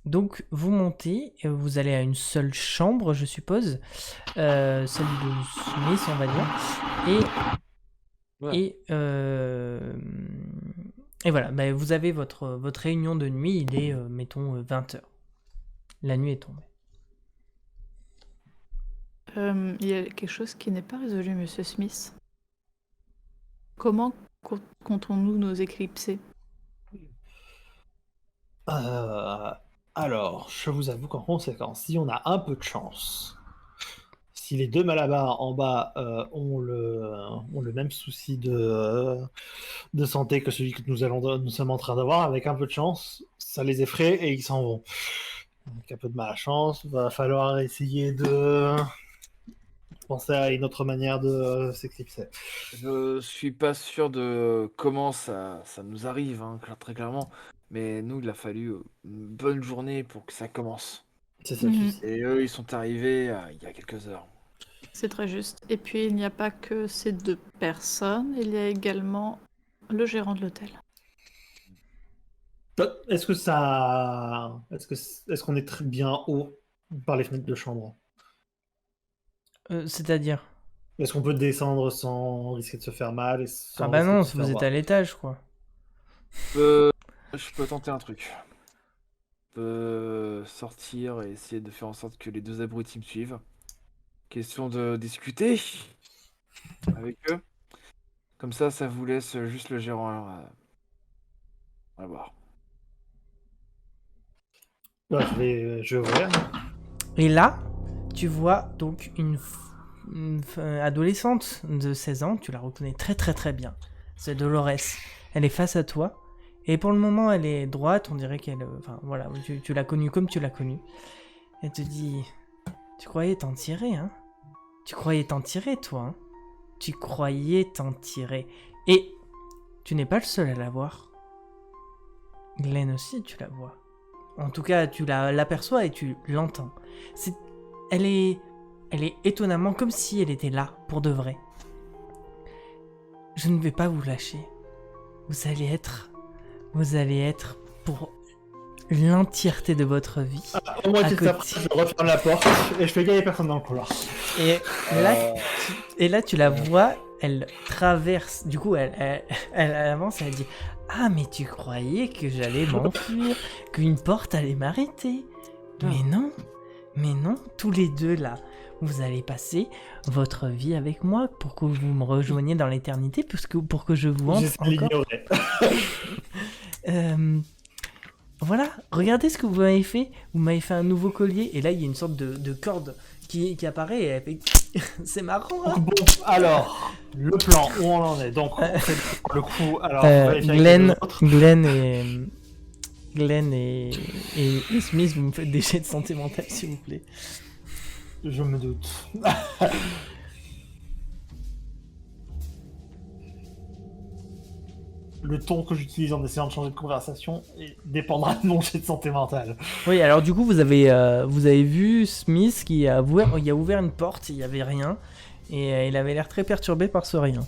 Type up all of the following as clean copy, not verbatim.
Donc vous montez, et vous allez à une seule chambre, je suppose, celle de Smith, on va dire, Ouais. et voilà, bah, vous avez votre réunion de nuit, il est, mettons, 20 heures. La nuit est tombée. Il y a quelque chose qui n'est pas résolu, Monsieur Smith. Comment comptons-nous nous éclipser? Euh, alors, je vous avoue qu'en conséquence, si on a un peu de chance, si les deux Malabar en bas ont le même souci de santé que celui que nous sommes en train d'avoir, avec un peu de chance, ça les effraie et ils s'en vont. Avec un peu de malchance, va falloir essayer de penser à une autre manière de s'éclipser. Je suis pas sûr de comment ça nous arrive, hein, très clairement. Mais nous, il a fallu une bonne journée pour que ça commence. C'est ça le souci. Et eux, ils sont arrivés il y a quelques heures. C'est très juste. Et puis, il n'y a pas que ces deux personnes, il y a également le gérant de l'hôtel. Est-ce que ça. Est-ce qu'on est très bien haut par les fenêtres de chambre? C'est-à-dire? Est-ce qu'on peut descendre sans risquer de se faire mal et Ah sans bah risquer de non, se faire vous êtes à voir? l'étage, quoi. Je peux tenter un truc. Je peux sortir et essayer de faire en sorte que les deux abrutis me suivent. Question de discuter avec eux. Comme ça vous laisse juste le gérant à voir. Je vais ouvrir. Et là, tu vois donc une adolescente de 16 ans, tu la reconnais très très très bien. C'est Dolores. Elle est face à toi. Et pour le moment, elle est droite, on dirait qu'elle... Enfin voilà, tu l'as connue comme tu l'as connue. Elle te dit... Tu croyais t'en tirer, hein? Tu croyais t'en tirer, toi, hein? Tu croyais t'en tirer. Et tu n'es pas le seul à la voir. Glenn aussi, tu la vois. En tout cas, tu l'aperçois et tu l'entends. C'est, elle est étonnamment comme si elle était là, pour de vrai. Je ne vais pas vous lâcher. Vous allez être pour l'entièreté de votre vie. Au moins, à tu côté. je referme la porte et je fais gagner personne dans le couloir. Et là, tu la vois, elle traverse. Du coup, elle avance et elle dit: Ah, mais tu croyais que j'allais m'enfuir, qu'une porte allait m'arrêter. Mais non, tous les deux là, vous allez passer votre vie avec moi pour que vous me rejoigniez dans l'éternité, pour que je vous hante J'essaie de encore. l'ignorer. Voilà, regardez ce que vous m'avez fait. Vous m'avez fait un nouveau collier, et là il y a une sorte de corde qui apparaît et elle fait... C'est marrant, hein. Bon, alors, le plan, où on en est? Donc, on fait le coup. Alors, Glenn et Smith, vous me faites des jets de santé mentale, s'il vous plaît. Je me doute. Le ton que j'utilise en essayant de changer de conversation dépendra de mon jet de santé mentale. Oui, alors du coup, vous avez vu Smith qui a ouvert une porte, il n'y avait rien, et il avait l'air très perturbé par ce rien.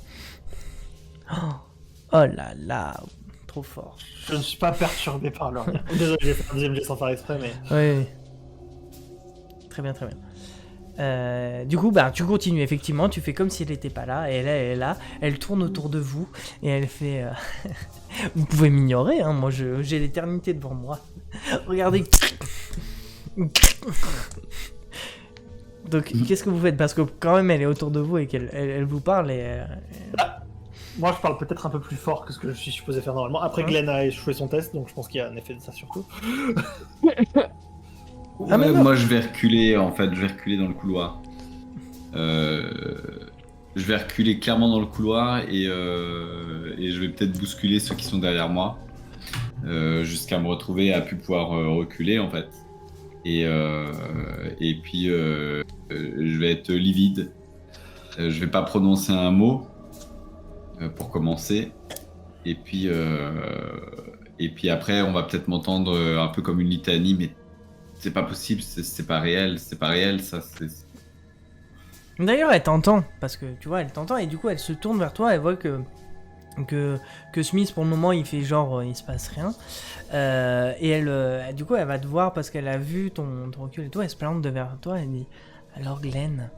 Oh là là, trop fort. Je ne suis pas perturbé par le rien. Désolé, j'ai fait un deuxième jet sans faire exprès, mais... Oui. Très bien, très bien. Du coup, bah, tu continues, effectivement, tu fais comme si elle n'était pas là, et elle est là, elle tourne autour de vous, et elle fait... Vous pouvez m'ignorer, hein, moi j'ai l'éternité devant moi. Regardez. Donc, qu'est-ce que vous faites? Parce que quand même, elle est autour de vous et qu'elle vous parle, et... Moi, je parle peut-être un peu plus fort que ce que je suis supposé faire normalement. Après, Glenn a échoué son test, donc je pense qu'il y a un effet de ça surtout. Ah, mais non. Moi, je vais reculer, en fait, je vais reculer dans le couloir. Je vais reculer clairement dans le couloir et je vais peut-être bousculer ceux qui sont derrière moi jusqu'à me retrouver à plus pouvoir reculer, en fait. Et puis, je vais être livide. Je vais pas prononcer un mot pour commencer. Et puis après, on va peut-être m'entendre un peu comme une litanie, mais c'est pas possible, c'est pas réel, ça. D'ailleurs, elle t'entend, parce que tu vois, elle t'entend, et du coup, elle se tourne vers toi, elle voit que que Smith, pour le moment, il fait genre, il se passe rien. Et elle, du coup, elle va te voir parce qu'elle a vu ton recul et tout. Elle se plante devant toi. Elle dit, alors Glenn,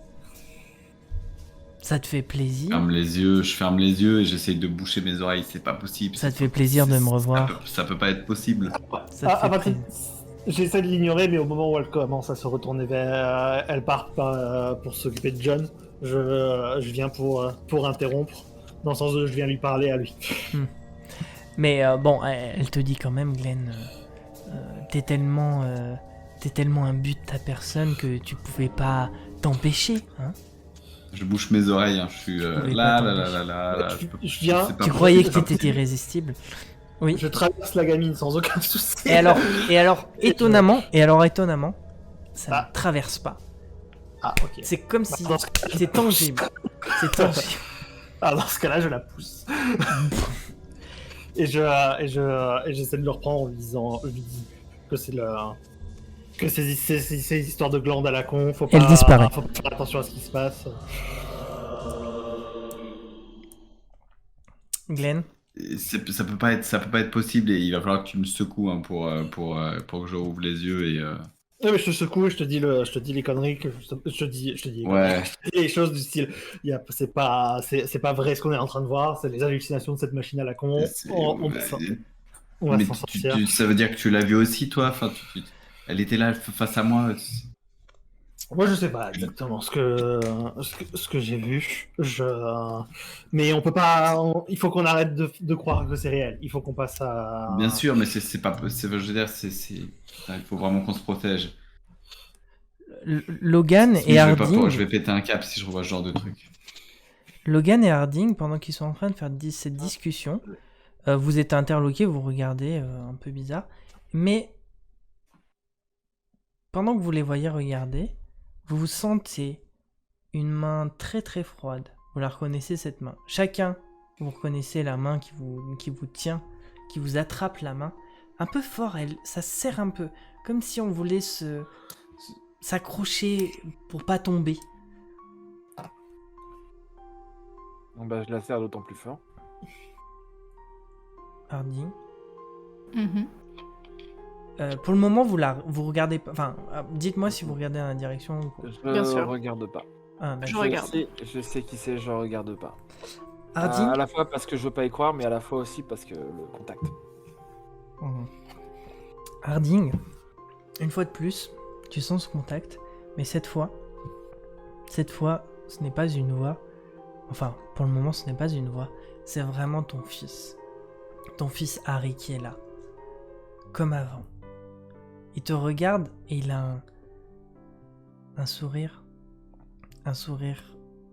ça te fait plaisir? Je ferme les yeux et j'essaye de boucher mes oreilles. C'est pas possible. Ça te fait plaisir de me revoir? Ça peut pas être possible. Ça te fait plaisir? J'essaie de l'ignorer, mais au moment où elle commence à se retourner vers... Elle part pour s'occuper de John. Je viens pour interrompre, dans le sens où je viens lui parler à lui. Mais bon, elle te dit quand même, Glenn, t'es tellement un but de ta personne que tu pouvais pas t'empêcher, hein? Je bouche mes oreilles, hein. Je suis là. Je viens... c'est pas Tu croyais que possible. t'étais irrésistible? Oui. Je traverse la gamine sans aucun souci. Et alors, étonnamment, ça Ah. ne traverse pas. Ah, ok. C'est comme si Dans ce cas-là, c'est tangible. C'est tangible. Ah, dans ce cas-là, je la pousse. et j'essaie de le reprendre en lui disant que c'est ces histoires de glandes à la con. Faut pas, Elle disparaît. Faut pas faire attention à ce qui se passe. Glenn, Ça peut pas être possible et il va falloir que tu me secoues, hein, pour que je rouvre les yeux et. Ouais, mais je te secoue et je te dis les conneries que je te dis les Ouais. conneries. Je te dis les choses du style. C'est pas vrai ce qu'on est en train de voir. C'est les hallucinations de cette machine à la con. On va Mais s'en sortir. ça veut dire que tu l'as vu aussi, toi? Enfin, elle était là face à moi. Moi, je sais pas exactement ce que j'ai vu. Mais on peut pas. Il faut qu'on arrête de croire que c'est réel. Il faut qu'on passe à. Bien sûr, mais c'est pas possible. Je veux dire, il faut vraiment qu'on se protège. Logan Sinon, et Harding. je vais péter un câble si je revois ce genre de truc. Logan et Harding, pendant qu'ils sont en train de faire cette discussion, vous êtes interloqués, vous regardez un peu bizarre, mais pendant que vous les voyez regarder, vous sentez une main très très froide. Vous la reconnaissez, cette main. Chacun, vous reconnaissez la main qui vous tient, qui vous attrape la main. Un peu fort, ça serre un peu, comme si on voulait s'accrocher pour pas tomber. Bon, bah, je la serre d'autant plus fort. Harding. Mhm. Pour le moment, vous regardez pas. Enfin, dites-moi si vous regardez dans la direction. Je Bien sûr. regarde pas. Ah, Je d'accord. regarde. Je sais qui c'est, je regarde pas. Harding. À la fois parce que je veux pas y croire, mais à la fois aussi parce que le contact. Mhm. Harding, une fois de plus, tu sens ce contact, mais cette fois, ce n'est pas une voix. Enfin, pour le moment, ce n'est pas une voix. C'est vraiment ton fils. Ton fils Harry qui est là. Comme avant. Il te regarde et il a un sourire. Un sourire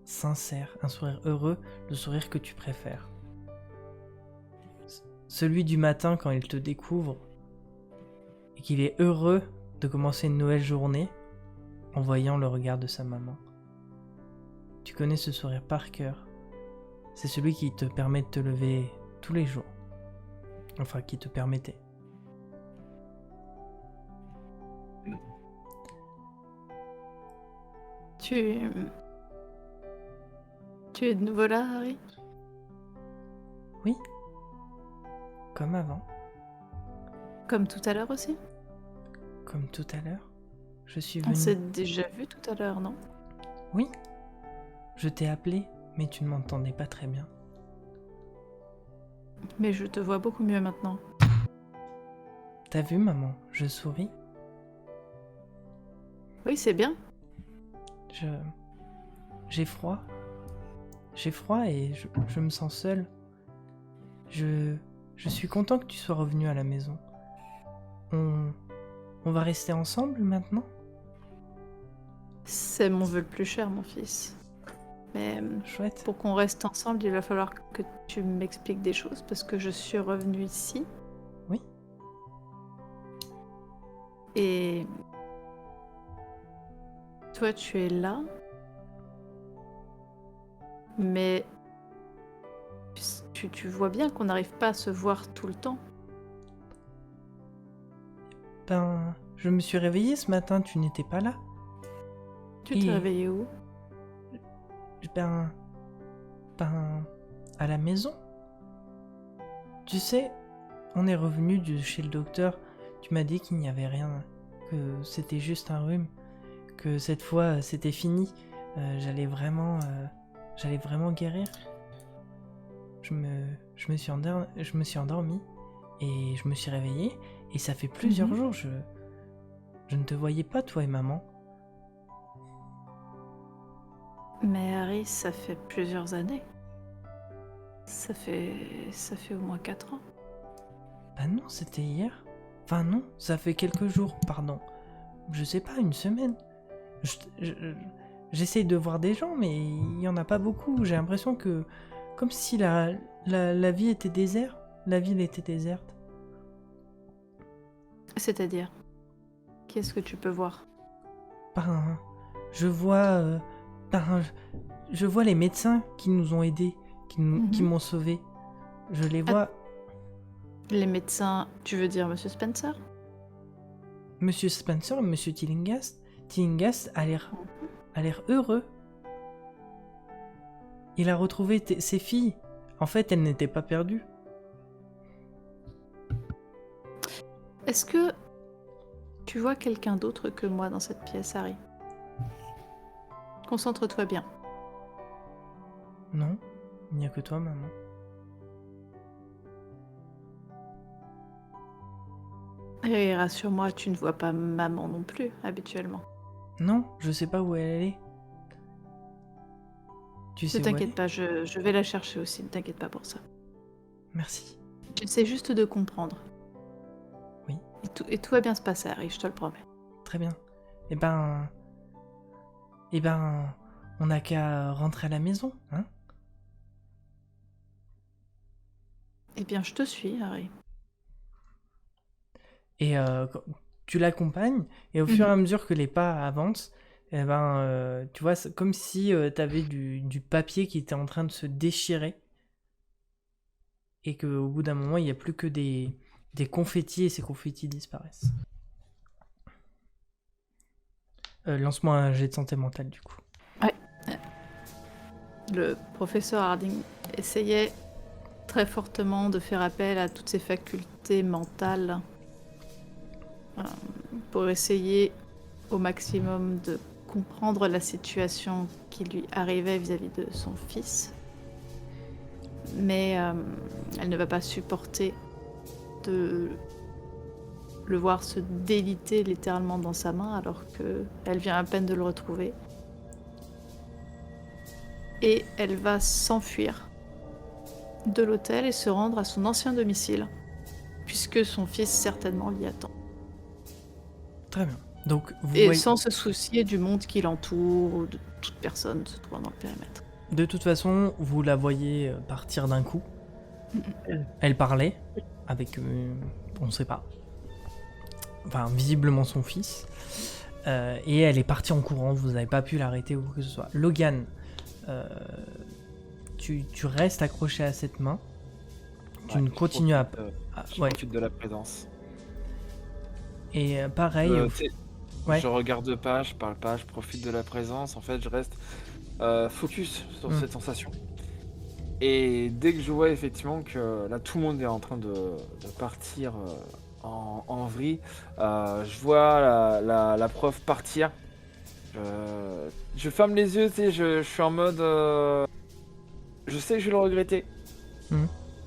sincère, un sourire heureux, le sourire que tu préfères. Celui du matin quand il te découvre et qu'il est heureux de commencer une nouvelle journée en voyant le regard de sa maman. Tu connais ce sourire par cœur. C'est celui qui te permet de te lever tous les jours. Enfin, qui te permettait. Tu es de nouveau là, Harry? Oui. Comme avant. Comme tout à l'heure aussi? Comme tout à l'heure. Je suis On venu. s'est déjà vu tout à l'heure, non? Oui. Je t'ai appelé, mais tu ne m'entendais pas très bien. Mais je te vois beaucoup mieux maintenant. T'as vu, maman? Je souris. Oui, c'est bien. J'ai froid. J'ai froid et je me sens seul. Je suis content que tu sois revenu à la maison. On va rester ensemble maintenant? C'est mon vœu le plus cher, mon fils. Mais Chouette. pour qu'on reste ensemble, il va falloir que tu m'expliques des choses parce que je suis revenue ici. Oui. Et toi, tu es là. Mais tu vois bien qu'on n'arrive pas à se voir tout le temps. Ben, je me suis réveillée ce matin, tu n'étais pas là. Tu t'es Et- réveillé où? Ben, à la maison. Tu sais, on est revenu chez le docteur. Tu m'as dit qu'il n'y avait rien, que c'était juste un rhume, que cette fois c'était fini. J'allais vraiment guérir. Je me suis endormi et je me suis réveillé et ça fait plusieurs jours. Je ne te voyais pas, toi et maman. Mais Harry, ça fait plusieurs années. Ça fait au moins 4 ans. Bah non, c'était hier. Enfin non, ça fait quelques jours, pardon. Je sais pas, une semaine. J'essaye de voir des gens, mais il y en a pas beaucoup. J'ai l'impression que... Comme si la vie était déserte. La ville était déserte. C'est-à-dire, qu'est-ce que tu peux voir? Ben, je vois... je vois les médecins qui nous ont aidés, qui m'ont sauvés. Je les vois... Les médecins, tu veux dire Monsieur Spencer? Monsieur Spencer, Monsieur Tillinghast. Tillinghast a l'air heureux. Il a retrouvé ses filles. En fait, elles n'étaient pas perdues. Est-ce que tu vois quelqu'un d'autre que moi dans cette pièce, Harry? Concentre-toi bien. Non, il n'y a que toi, maman. Et rassure-moi, tu ne vois pas maman non plus, habituellement. Non, je sais pas où elle est. Tu sais Ne où elle t'inquiète est? pas, je vais la chercher aussi, ne t'inquiète pas pour ça. Merci. J'essaie juste de comprendre. Oui. Et tout va bien se passer, Harry, je te le promets. Très bien. Eh ben, on n'a qu'à rentrer à la maison, hein? Eh bien, je te suis, Harry. Et tu l'accompagnes, et au fur et à mesure que les pas avancent, eh ben, tu vois, c'est comme si t'avais du papier qui était en train de se déchirer, et qu'au bout d'un moment, il n'y a plus que des confettis, et ces confettis disparaissent. Lance-moi un jet de santé mentale, du coup. Le professeur Harding essayait très fortement de faire appel à toutes ses facultés mentales pour essayer au maximum de comprendre la situation qui lui arrivait vis-à-vis de son fils. Mais elle ne va pas supporter de le voir se déliter littéralement dans sa main alors qu'elle vient à peine de le retrouver. Et elle va s'enfuir de l'hôtel et se rendre à son ancien domicile, puisque son fils certainement l'y attend. Très bien. Donc, vous Et voyez... sans se soucier du monde qui l'entoure ou de toute personne se trouvant dans le périmètre. De toute façon, vous la voyez partir d'un coup. Elle parlait avec... on ne sait pas. Enfin, visiblement son fils. Et elle est partie en courant, vous n'avez pas pu l'arrêter ou quoi que ce soit. Logan, tu restes accroché à cette main. Tu ne continues à... Je ouais. profite de la présence. Et pareil... ouais. Je regarde pas, je parle pas, je profite de la présence. En fait, je reste focus sur cette sensation. Et dès que je vois effectivement que là, tout le monde est en train de partir en vrille, je vois la prof partir. Je ferme les yeux, tu sais, je suis en mode... je sais que je vais le regretter.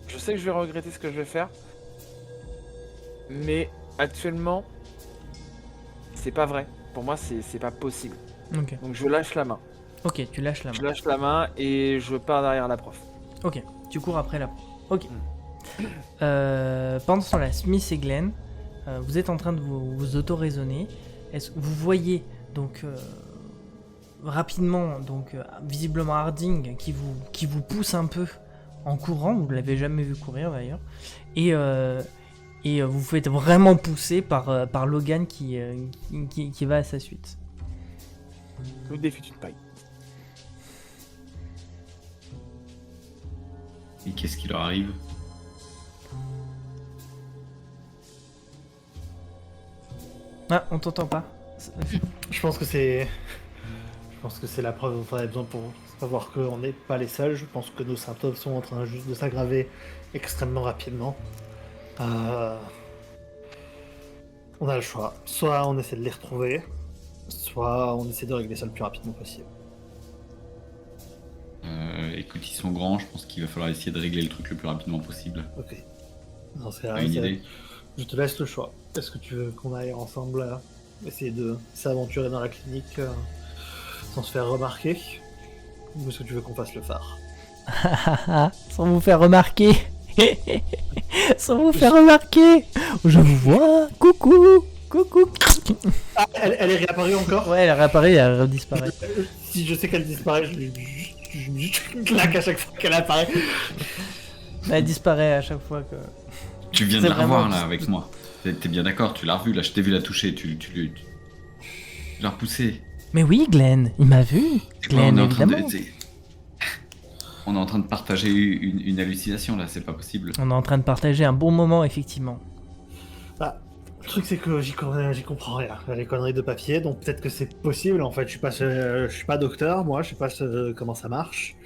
Je sais que je vais regretter ce que je vais faire. Mais actuellement, c'est pas vrai. Pour moi, c'est pas possible. Ok. Donc je lâche la main. Ok, tu lâches la main. Je lâche la main et je pars derrière la prof. Ok, tu cours après la prof. Ok. Pendant ce temps-là, Smith et Glenn, vous êtes en train de vous auto-raisonner. Est-ce que vous voyez donc rapidement, donc visiblement Harding qui vous pousse un peu en courant. Vous ne l'avez jamais vu courir d'ailleurs. Et vous faites vraiment pousser par Logan qui va à sa suite. Le défi de paille. Et qu'est-ce qui leur arrive? Ah, on t'entend pas. Je pense que c'est la preuve dont on avait besoin pour Faut voir qu'on n'est pas les seuls. Je pense que nos symptômes sont en train juste de s'aggraver extrêmement rapidement. On a le choix. Soit on essaie de les retrouver, soit on essaie de régler ça le plus rapidement possible. Écoute, ils sont grands, je pense qu'il va falloir essayer de régler le truc le plus rapidement possible. Ok. Non, c'est T'as une idée? Je te laisse le choix. Est-ce que tu veux qu'on aille ensemble essayer de s'aventurer dans la clinique sans se faire remarquer? Ou est-ce que tu veux qu'on fasse le phare? Sans vous faire remarquer. Sans vous faire remarquer. Je vous vois. Coucou. Coucou. Ah, elle est réapparue encore? Ouais, elle réapparaît et elle redisparaît. Si je sais qu'elle disparaît, je lui claque à chaque fois qu'elle apparaît. Elle disparaît à chaque fois que... Tu viens C'est de la revoir vraiment- là avec moi. T'es bien d'accord, tu l'as revu là, je t'ai vu la toucher, tu l'as repoussé. Mais oui, Glenn, il m'a vu. C'est quoi, Glenn, on est en train de... évidemment. On est en train de partager une hallucination là, c'est pas possible. On est en train de partager un bon moment, effectivement. Bah, le truc c'est que j'y comprends rien. Les conneries de papier, donc peut-être que c'est possible. En fait, je suis pas docteur, moi, je sais pas comment ça marche.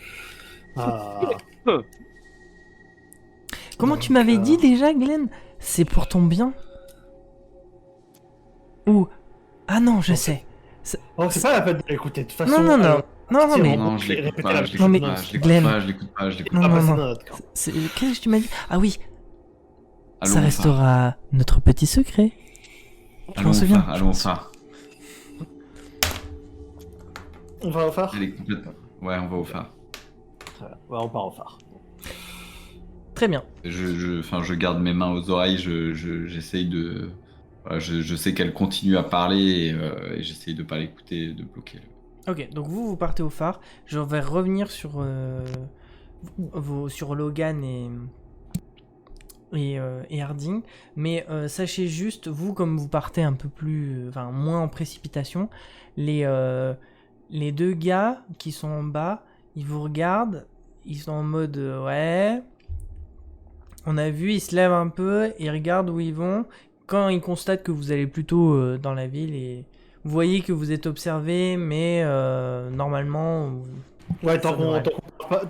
Comment Donc, tu m'avais dit déjà, Glenn? C'est pour ton bien? Ou... Ah non, je sais. Oh, c'est pas la peine de l'écouter. De toute façon, Non, non, non. Non, non, si, mais... Non, je l'écoute répétez pas, la je chose. Non, mais- l'écoute pas, je l'écoute Glenn. pas, je l'écoute pas, je l'écoute Non, pas. non, passer non. dans notre camp. Qu'est-ce que tu m'as dit? Ah oui, Allons ça au phare. restera notre petit secret. Je Allons m'en au souviens. phare, allons au phare. On va au phare? Elle est complètement... Ouais, on va au phare. Ouais, on part au phare. Très bien. Je garde mes mains aux oreilles, j'essaye de... Voilà, je sais qu'elle continue à parler et j'essaye de pas l'écouter, de bloquer. Ok, donc vous partez au phare. Je vais revenir sur, sur Logan et Harding. Mais sachez juste, vous, comme vous partez un peu plus... Enfin, moins en précipitation, les deux gars qui sont en bas, ils vous regardent, ils sont en mode ouais... On a vu, ils se lèvent un peu, ils regardent où ils vont. Quand ils constatent que vous allez plutôt dans la ville et vous voyez que vous êtes observé, mais normalement... Ouais, Ça devrait.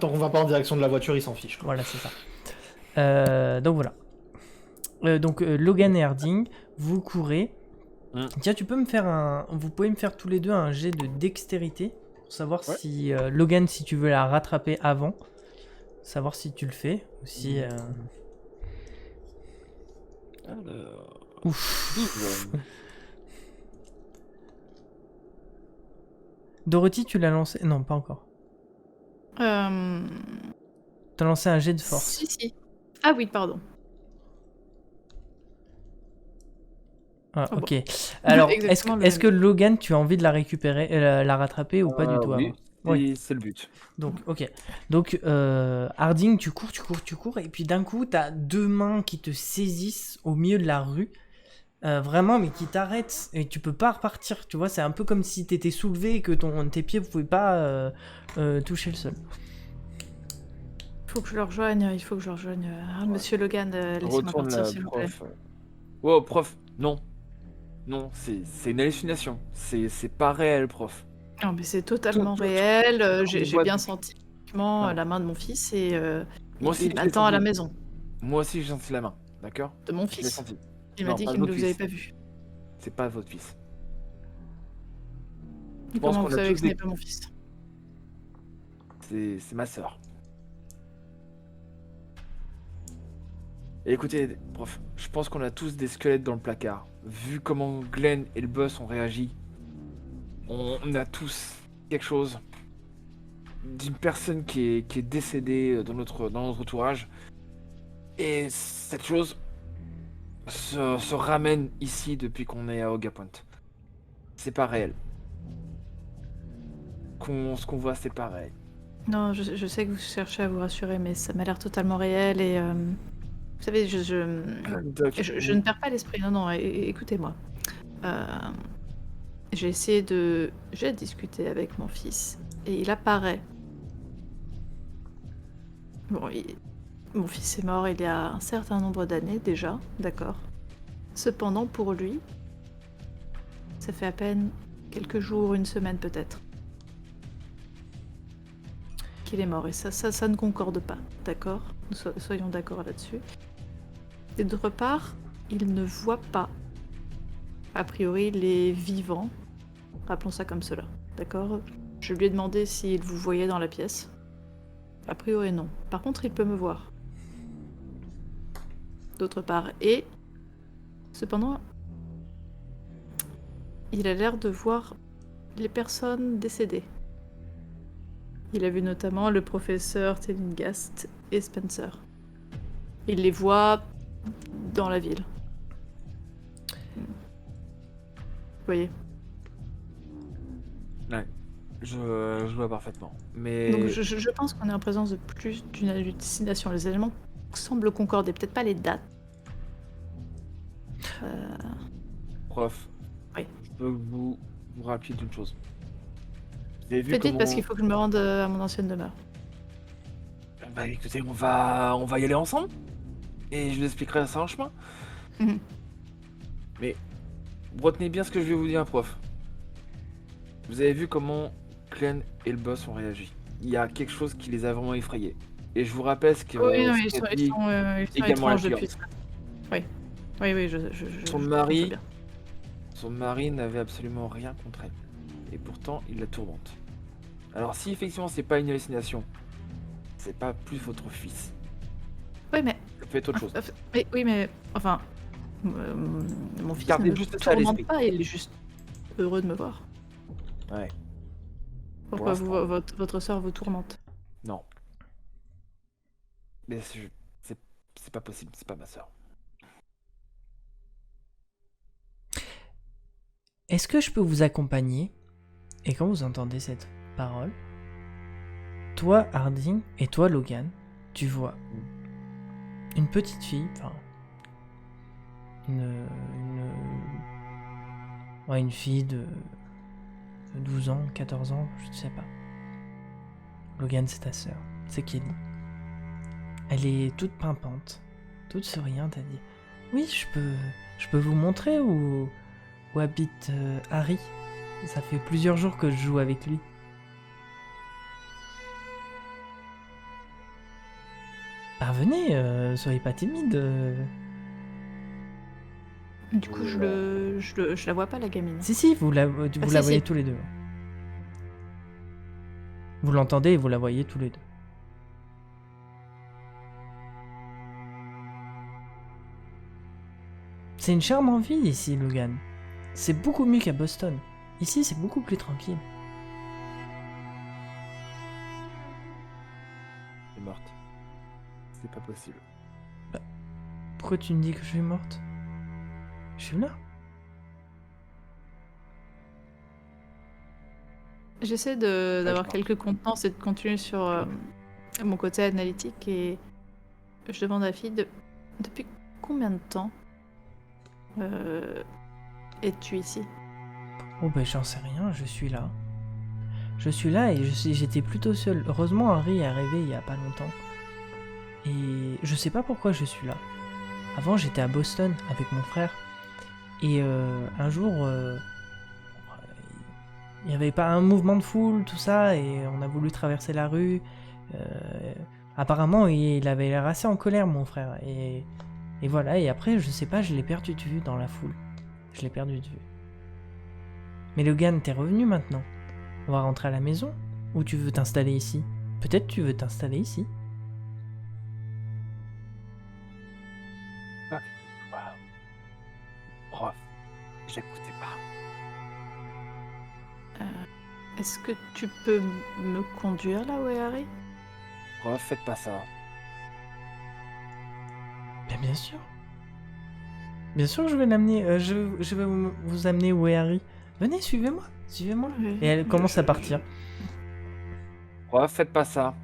tant qu'on va pas en direction de la voiture, ils s'en fichent. Quoi. Voilà, c'est ça. Donc voilà. Donc Logan et Harding, vous courez. Tiens, tu peux me faire un... Vous pouvez me faire tous les deux un jet de dextérité pour savoir Ouais. si... Logan, si tu veux la rattraper avant. Savoir si tu le fais. Ou si... Alors... Ouf. Dorothy, tu l'as lancé... Non, pas encore. T'as lancé un jet de force. Si, si. Ah oui, pardon. Ah, Ah bon. ok. Alors, Exactement le est-ce que même. Logan, tu as envie de la récupérer, la rattraper ou pas du tout Oui, avant Oui. c'est le but. Donc, ok. Donc, Harding, tu cours, et puis d'un coup, t'as deux mains qui te saisissent au milieu de la rue. Vraiment, mais qui t'arrêtent et tu peux pas repartir. Tu vois, c'est un peu comme si t'étais soulevé et que tes pieds ne pouvaient pas toucher le sol. Il faut que je le rejoigne. Ah, Monsieur Logan, laissez-moi Retourne partir, la s'il vous plaît. prof. Wow, prof, non. Non, c'est une hallucination. C'est pas réel, prof. Non, mais c'est totalement Tout- réel. tout- J'ai tout- bien senti Non. la main de mon fils et Moi aussi, il je l'ai m'attend à la senti. maison. Moi aussi, j'ai senti la main, d'accord? De mon Je l'ai fils. senti. Il m'a Non, dit pas qu'il de ne votre vous avait fils. pas vu. C'est pas votre fils. Et pense comment qu'on vous a savez tous que ce n'est des- pas mon fils? C'est ma sœur. Et écoutez, prof, je pense qu'on a tous des squelettes dans le placard. Vu comment Glenn et le boss ont réagi, on a tous quelque chose d'une personne qui est décédée dans notre entourage. Et cette chose se ramène ici depuis qu'on est à Oga Point. C'est pas réel. Ce qu'on voit, c'est pas réel. Non, je sais que vous cherchez à vous rassurer, mais ça m'a l'air totalement réel et vous savez, Doc, je ne perds pas l'esprit. Non, non, écoutez-moi. J'ai discuté avec mon fils et il apparaît. Bon, mon fils est mort il y a un certain nombre d'années déjà, d'accord. Cependant, pour lui, ça fait à peine quelques jours, une semaine peut-être. qu'il est mort. Et ça ne concorde pas, d'accord? Soyons d'accord là-dessus. Et d'autre part, il ne voit pas, a priori, les vivants. Rappelons ça comme cela, d'accord? Je lui ai demandé s'il vous voyait dans la pièce. A priori, non. Par contre, il peut me voir. D'autre part. Et, cependant, il a l'air de voir les personnes décédées. Il a vu notamment le professeur Tellingast et Spencer. Il les voit dans la ville. Vous voyez. Ouais, je vois parfaitement. Mais Donc je pense qu'on est en présence de plus d'une hallucination. Les éléments semblent concorder, peut-être pas les dates. prof, Oui. je peux vous rappeler d'une chose. Vous avez vu Faites vite comment... parce qu'il faut que je me rende à mon ancienne demeure. Bah écoutez, on va y aller ensemble. Et je vous expliquerai ça en chemin. Mhm. Mais retenez bien ce que je vais vous dire, prof. Vous avez vu comment Glenn et le boss ont réagi. Il y a quelque chose qui les a vraiment effrayés. Et je vous rappelle ce que Oui, non, ce ils qu'a sont dit également la étranges depuis cliente. ça. Oui, oui, je Son je mari, vois bien. son mari n'avait absolument rien contre elle. Et pourtant, il la tourmente. Alors si effectivement c'est pas une hallucination, c'est pas plus votre fils. Oui, mais... Ça peut être autre chose. Oui, mais... Enfin... mon fils Gardez ne juste me ça à tourmente l'esprit. pas, il est juste heureux de me voir. Ouais, Pourquoi l'instant. votre sœur vous tourmente? non. Mais c'est pas possible, c'est pas ma soeur. Est-ce que je peux vous accompagner? Et quand vous entendez cette parole, toi, Harding, et toi, Logan, tu vois une petite fille, enfin, une fille de 12 ans, 14 ans, je ne sais pas. Logan, c'est ta sœur, c'est Kelly. Elle est toute pimpante, toute souriante, elle dit « Oui, je peux vous montrer où habite Harry. Ça fait plusieurs jours que je joue avec lui. » Bah venez, soyez pas timide. Du coup, je la vois pas, la gamine. Si, vous la si, voyez si. tous les deux. Vous l'entendez et vous la voyez tous les deux. C'est une charmante ville ici, Logan. C'est beaucoup mieux qu'à Boston. Ici, c'est beaucoup plus tranquille. Elle est morte. C'est pas possible. Pourquoi tu me dis que je suis morte? Je suis là. J'essaie d'avoir je quelques contenance et de continuer sur mon côté analytique et je demande à la fille depuis combien de temps es-tu ici? Oh ben j'en sais rien, je suis là. Je suis là et j'étais plutôt seul. Heureusement, Harry est arrivé il y a pas longtemps. Et je sais pas pourquoi je suis là. Avant, j'étais à Boston avec mon frère. Et un jour, il n'y avait pas un mouvement de foule, tout ça, et on a voulu traverser la rue. Apparemment, il avait l'air assez en colère, mon frère. Et voilà, et après, je sais pas, je l'ai perdu de vue dans la foule. Je l'ai perdu de vue. Mais Logan, t'es revenu maintenant. On va rentrer à la maison? Ou tu veux t'installer ici? Peut-être tu veux t'installer ici. Voilà. Prof, j'écoutais pas. Est-ce que tu peux me conduire là où est Harry? Prof, faites pas ça. Bien sûr. Bien sûr que je vais l'amener. Je vais vous amener où est Harry. Venez, suivez-moi. Suivez-moi. Oui, Et elle commence à partir. Prof, faites pas ça.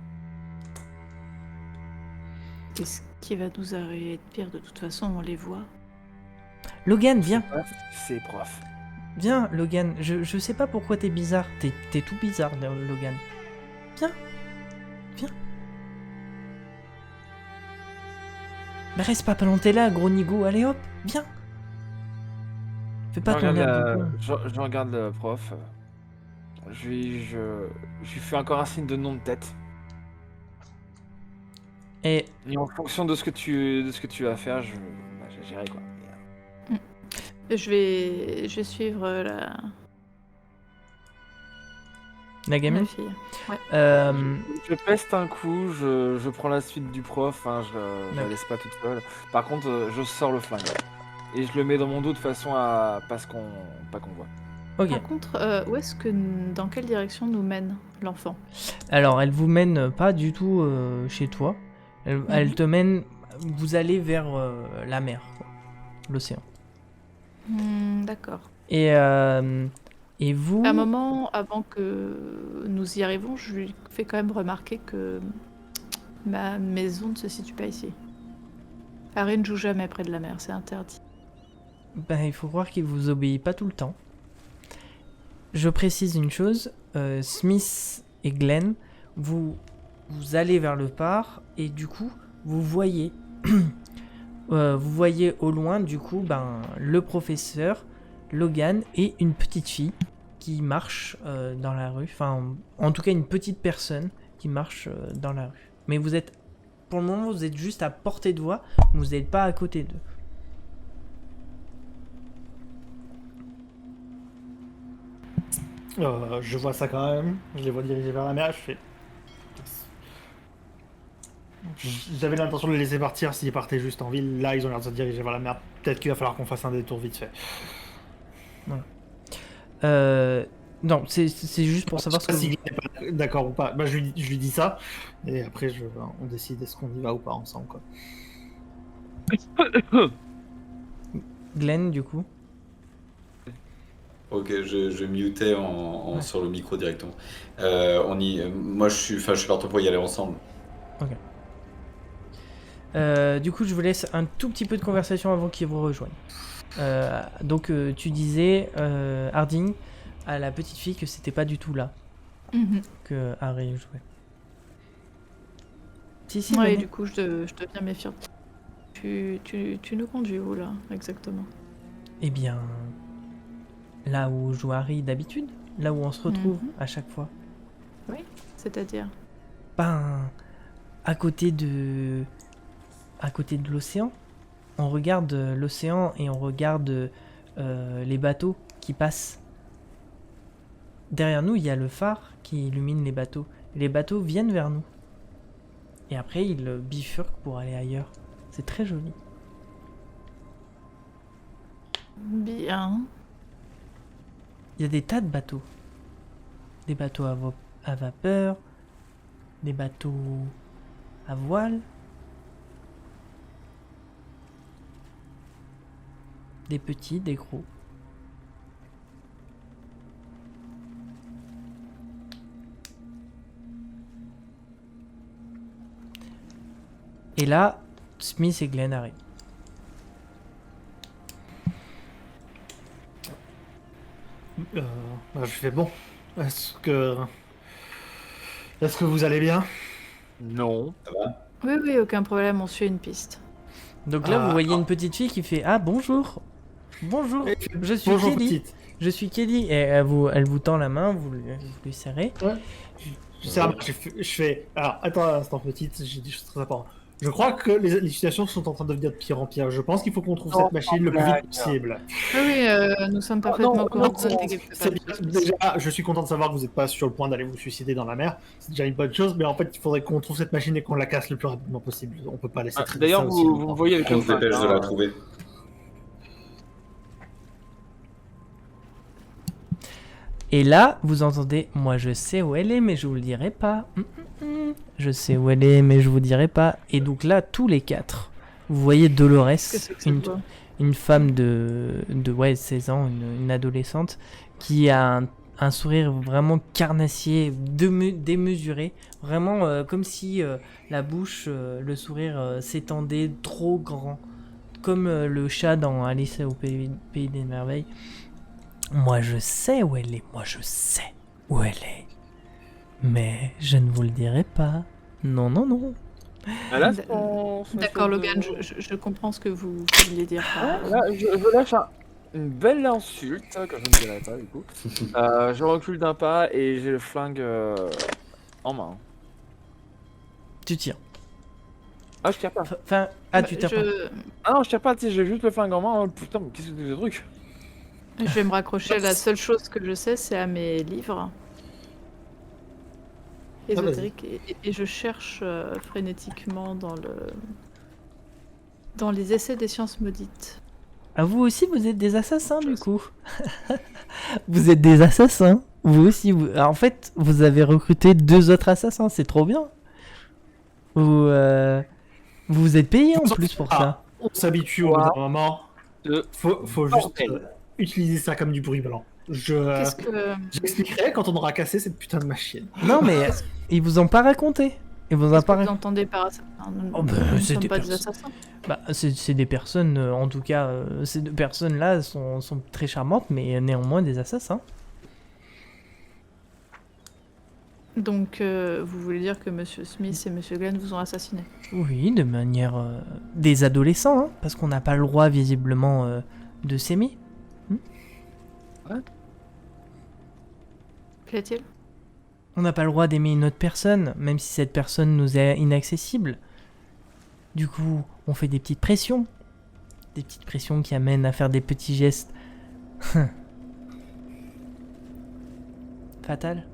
Qu'est-ce qui va nous arriver de pire? De toute façon, on les voit. Logan, viens. C'est prof. Viens, Logan. Je sais pas pourquoi t'es bizarre. T'es tout bizarre, Logan. Viens. Viens. Mais reste pas planté là, gros nigo. Allez hop, viens. Fais pas ton air de con. Je regarde le prof. Je lui fais encore un signe de non de tête. Et Et en fonction de ce que tu vas faire, j'agirai quoi. Je vais suivre la gamine la fille. Je peste un coup, je prends la suite du prof, hein, je la D'accord. laisse pas toute seule. Par contre, je sors le flingue. Et je le mets dans mon dos de façon à pas qu'on voit. Ok. Par contre, dans quelle direction nous mène l'enfant? Alors, elle vous mène pas du tout chez toi. Elle te mène. Vous allez vers la mer, quoi. L'océan. D'accord. Et vous. Un moment avant que nous y arrivons, je lui fais quand même remarquer que ma maison ne se situe pas ici. Harry ne joue jamais près de la mer, c'est interdit. Ben, il faut croire qu'il vous obéit pas tout le temps. Je précise une chose, Smith et Glenn, vous allez vers le phare et du coup, vous voyez au loin du coup le professeur, Logan et une petite fille qui marche dans la rue. Enfin, en tout cas, une petite personne qui marche dans la rue. Mais vous êtes, pour le moment, vous êtes juste à portée de voix, vous n'êtes pas à côté d'eux. Je vois ça quand même. Je les vois diriger vers la mer. Je fais. J'avais l'intention de les laisser partir s'ils partaient juste en ville. Là, ils ont l'air de se diriger vers la mer. Peut-être qu'il va falloir qu'on fasse un détour vite fait. Non, c'est juste pour savoir ce que Si vous... il n'est pas d'accord ou pas. Bah, je lui dis ça. Et après, on décide est-ce qu'on y va ou pas ensemble, quoi. Glenn, du coup. Ok, je mutais Ouais. sur le micro directement. Moi, je suis partant pour y aller ensemble. Du coup, je vous laisse un tout petit peu de conversation avant qu'ils vous rejoignent. Donc, tu disais, Harding, à la petite fille que c'était pas du tout là que Harry jouait. Si, Ouais, venez. du coup, je deviens méfiante. Tu nous conduis où, là, exactement? Eh bien, là où joue Harry d'habitude, là où on se retrouve à chaque fois. C'est-à-dire? À côté de l'océan. On regarde l'océan et on regarde les bateaux qui passent. Derrière nous, il y a le phare qui illumine les bateaux. Les bateaux viennent vers nous. Et après, ils bifurquent pour aller ailleurs. C'est très joli. Bien. Il y a des tas de bateaux. Des bateaux à vapeur, des bateaux à voile, des petits, des gros. Et là, Smith et Glenn arrivent. Je fais bon. Est-ce que vous allez bien? Non. Oui, aucun problème, on suit une piste. Donc là, vous voyez une petite fille qui fait « Ah, bonjour. Bonjour, je suis Bonjour, Kelly. petite. Je suis Kelly. » Et elle vous tend la main, vous lui serrez. Je fais. Alors, attends un instant, petite, j'ai des choses très importantes. Je crois que les situations sont en train de devenir de pire en pire. Je pense qu'il faut qu'on trouve cette machine le plus vite possible. Oui, nous sommes parfaitement conscients. Déjà, je suis content de savoir que vous n'êtes pas sur le point d'aller vous suicider dans la mer. C'est déjà une bonne chose, mais en fait, il faudrait qu'on trouve cette machine et qu'on la casse le plus rapidement possible. On peut pas laisser traîner D'ailleurs, ça aussi vous longtemps. me voyez avec On le se dépêche de la trouver. Et là, vous entendez « Moi, je sais où elle est, mais je vous le dirai pas. Je sais où elle est, mais je vous dirai pas. » Et donc là, tous les quatre, vous voyez Dolores, une femme de 16 ans, une adolescente, qui a un sourire vraiment carnassier, démesuré, vraiment comme si la bouche, le sourire s'étendait trop grand, comme le chat dans Alice au Pays des Merveilles. Moi je sais où elle est, mais je ne vous le dirai pas. Non. D'accord, Logan, je comprends ce que vous vouliez dire. Là, je lâche une belle insulte, que je ne dirai pas du coup. Je recule d'un pas et j'ai le flingue en main. Tu tires. Ah, je tire pas. Enfin, tu tires pas. Ah non, je tire pas, tu sais, j'ai juste le flingue en main. Oh, putain, mais qu'est-ce que c'est que ce truc? Je vais me raccrocher. La seule chose que je sais, c'est à mes livres ésotériques et je cherche frénétiquement dans les essais des sciences maudites. Ah, vous aussi, vous êtes des assassins, du coup. Vous êtes des assassins. Vous aussi. En fait, vous avez recruté 2 autres assassins. C'est trop bien. Vous vous êtes payé en plus pour ça. On s'habitue au bout d'un moment. Faut juste Bordel. utiliser ça comme du bruit blanc. Qu'est-ce que... J'expliquerai quand on aura cassé cette putain de machine. Non, mais ils vous ont pas raconté. Ils vous ont Qu'est-ce pas que vous raconté. entendez par assassin? Nous Oh, bah, ne c'est sommes des pas des personnes. assassins. Bah, c'est des personnes, en tout cas, ces 2 personnes-là sont très charmantes, mais néanmoins des assassins. Donc, vous voulez dire que Monsieur Smith et Monsieur Glenn vous ont assassiné? Oui, de manière... des adolescents, hein, parce qu'on n'a pas le droit, visiblement, de s'aimer. Qu'y-a-t-il? On n'a pas le droit d'aimer une autre personne, même si cette personne nous est inaccessible. Du coup, on fait des petites pressions. Des petites pressions qui amènent à faire des petits gestes. Fatal.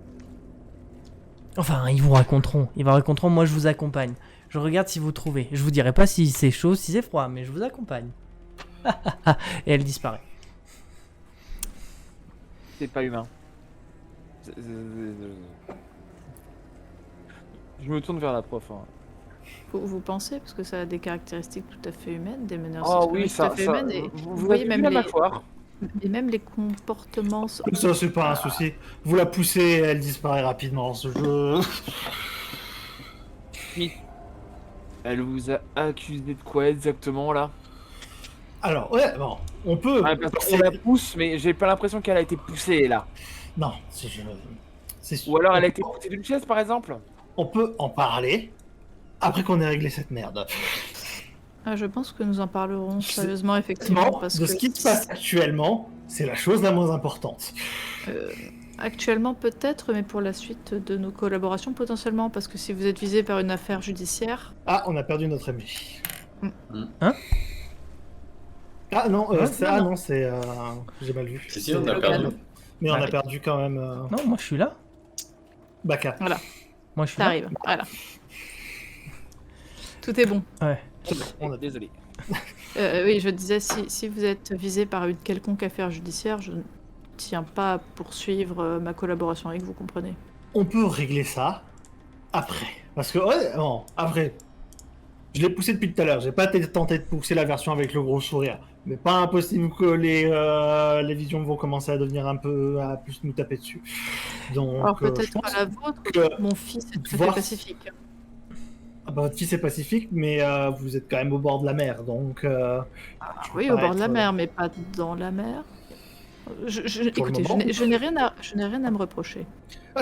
Enfin, ils vous raconteront. Moi je vous accompagne. Je regarde si vous trouvez. Je vous dirai pas si c'est chaud, si c'est froid, mais je vous accompagne. Et elle disparaît. C'est pas humain. Je me tourne vers la prof. Hein. Vous pensez? Parce que ça a des caractéristiques tout à fait humaines, des meneurs Oh oui, tout à fait humaines. Et vous voyez avez même vu la les... foire. Et même les comportements... Ça, c'est pas un souci. Vous la poussez, elle disparaît rapidement. Ce jeu. Elle vous a accusé de quoi exactement là? Alors, ouais, bon, on peut. Ah, parce qu'on la pousse, mais j'ai pas l'impression qu'elle a été poussée là. Non, c'est sûr. Ou alors elle a été poussée d'une chaise par exemple. On peut en parler après qu'on ait réglé cette merde. Je pense que nous en parlerons C'est- sérieusement, effectivement. Non, Parce de que ce qui se passe actuellement, c'est la chose la moins importante. actuellement peut-être, mais pour la suite de nos collaborations potentiellement, parce que si vous êtes visé par une affaire judiciaire... Ah, on a perdu notre ami. Hein? Ah non, Ouais, non, c'est... J'ai mal vu. Si, on a C'est- perdu. Mais on a Ouais. perdu quand même... Non, moi je suis là. Baka. Voilà, Moi je suis là. t'arrives. Voilà. Tout est bon. Ouais. On a- Désolé. Oui, je disais, si vous êtes visé par une quelconque affaire judiciaire, je ne tiens pas à poursuivre ma collaboration avec vous, comprenez? On peut régler ça après. Parce que, ouais, bon, après, je l'ai poussé depuis tout à l'heure. J'ai pas tenté de pousser la version avec le gros sourire. Mais pas impossible que les visions vont commencer à devenir un peu... à plus nous taper dessus. Donc, Alors je peut-être pense pas la vôtre, que... mon fils est tout à fait voir- pacifique. Ah bah, votre fils est pacifique, mais vous êtes quand même au bord de la mer, donc... je peux Oui, pas au bord de la être, mer, mais pas dans la mer. Pour le Écoutez, moment. je n'ai rien à me reprocher.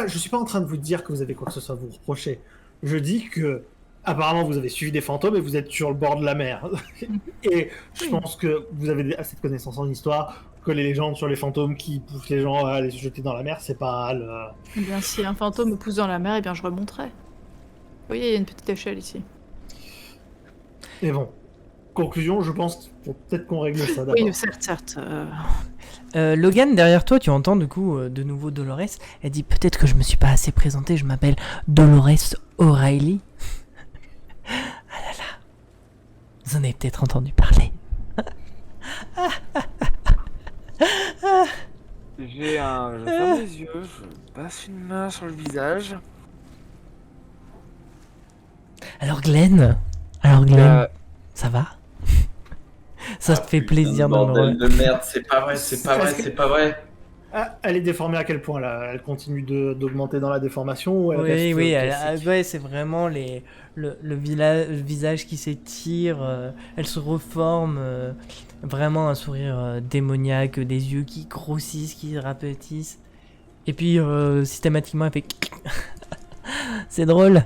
Je suis pas en train de vous dire que vous avez quoi que ce soit à vous reprocher. Je dis que, apparemment, vous avez suivi des fantômes et vous êtes sur le bord de la mer. Et je Oui. pense que vous avez assez de connaissances en histoire, que les légendes sur les fantômes qui poussent les gens à les jeter dans la mer, c'est pas le... Eh bien, si un fantôme me pousse dans la mer, eh bien, je remonterai. Vous voyez, il y a une petite échelle ici. Mais bon, conclusion, je pense qu'il faut peut-être qu'on règle ça d'abord. Oui, certes. Logan, derrière toi, tu entends du coup de nouveau Dolores. Elle dit peut-être que je me suis pas assez présentée. Je m'appelle Dolores O'Reilly. Ah là là. Vous en avez peut-être entendu parler. Je ferme les yeux, je passe une main sur le visage. Alors Glenn, ça va? Ça te fait plaisir de me Bordel de merde, c'est pas vrai, c'est pas vrai, c'est pas vrai. Ah, elle est déformée à quel point là? Elle continue d'augmenter dans la déformation ou elle reste Oui, classique ouais, c'est vraiment le visage qui s'étire, elle se reforme, vraiment un sourire démoniaque, des yeux qui grossissent, qui rapetissent. Et puis systématiquement elle fait c'est drôle.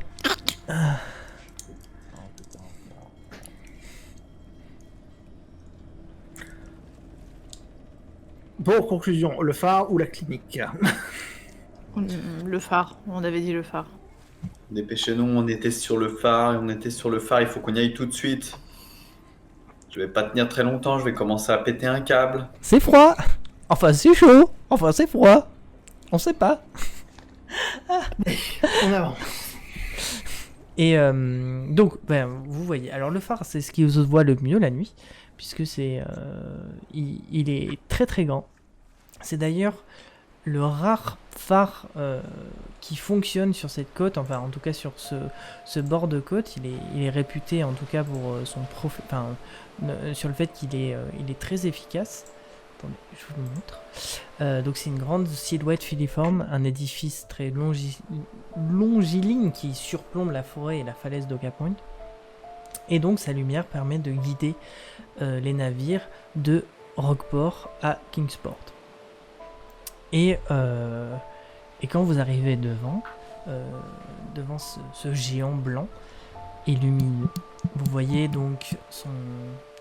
Bon, conclusion, le phare ou la clinique? Le phare, on avait dit le phare. Dépêchez-nous, on était sur le phare, il faut qu'on y aille tout de suite. Je vais pas tenir très longtemps, je vais commencer à péter un câble. C'est froid. Enfin, c'est chaud. Enfin, c'est froid. On sait pas. On avance. Et donc, vous voyez. Alors, le phare, c'est ce qui se voit le mieux la nuit, puisque il est très très grand. C'est d'ailleurs le rare phare qui fonctionne sur cette côte, enfin en tout cas sur ce bord de côte. Il est réputé en tout cas pour sur le fait qu'il est très efficace. Attendez, je vous le montre. Donc c'est une grande silhouette filiforme, un édifice très longiligne qui surplombe la forêt et la falaise d'Oka Point. Et donc sa lumière permet de guider les navires de Rockport à Kingsport. Et quand vous arrivez devant ce géant blanc et lumineux, vous voyez donc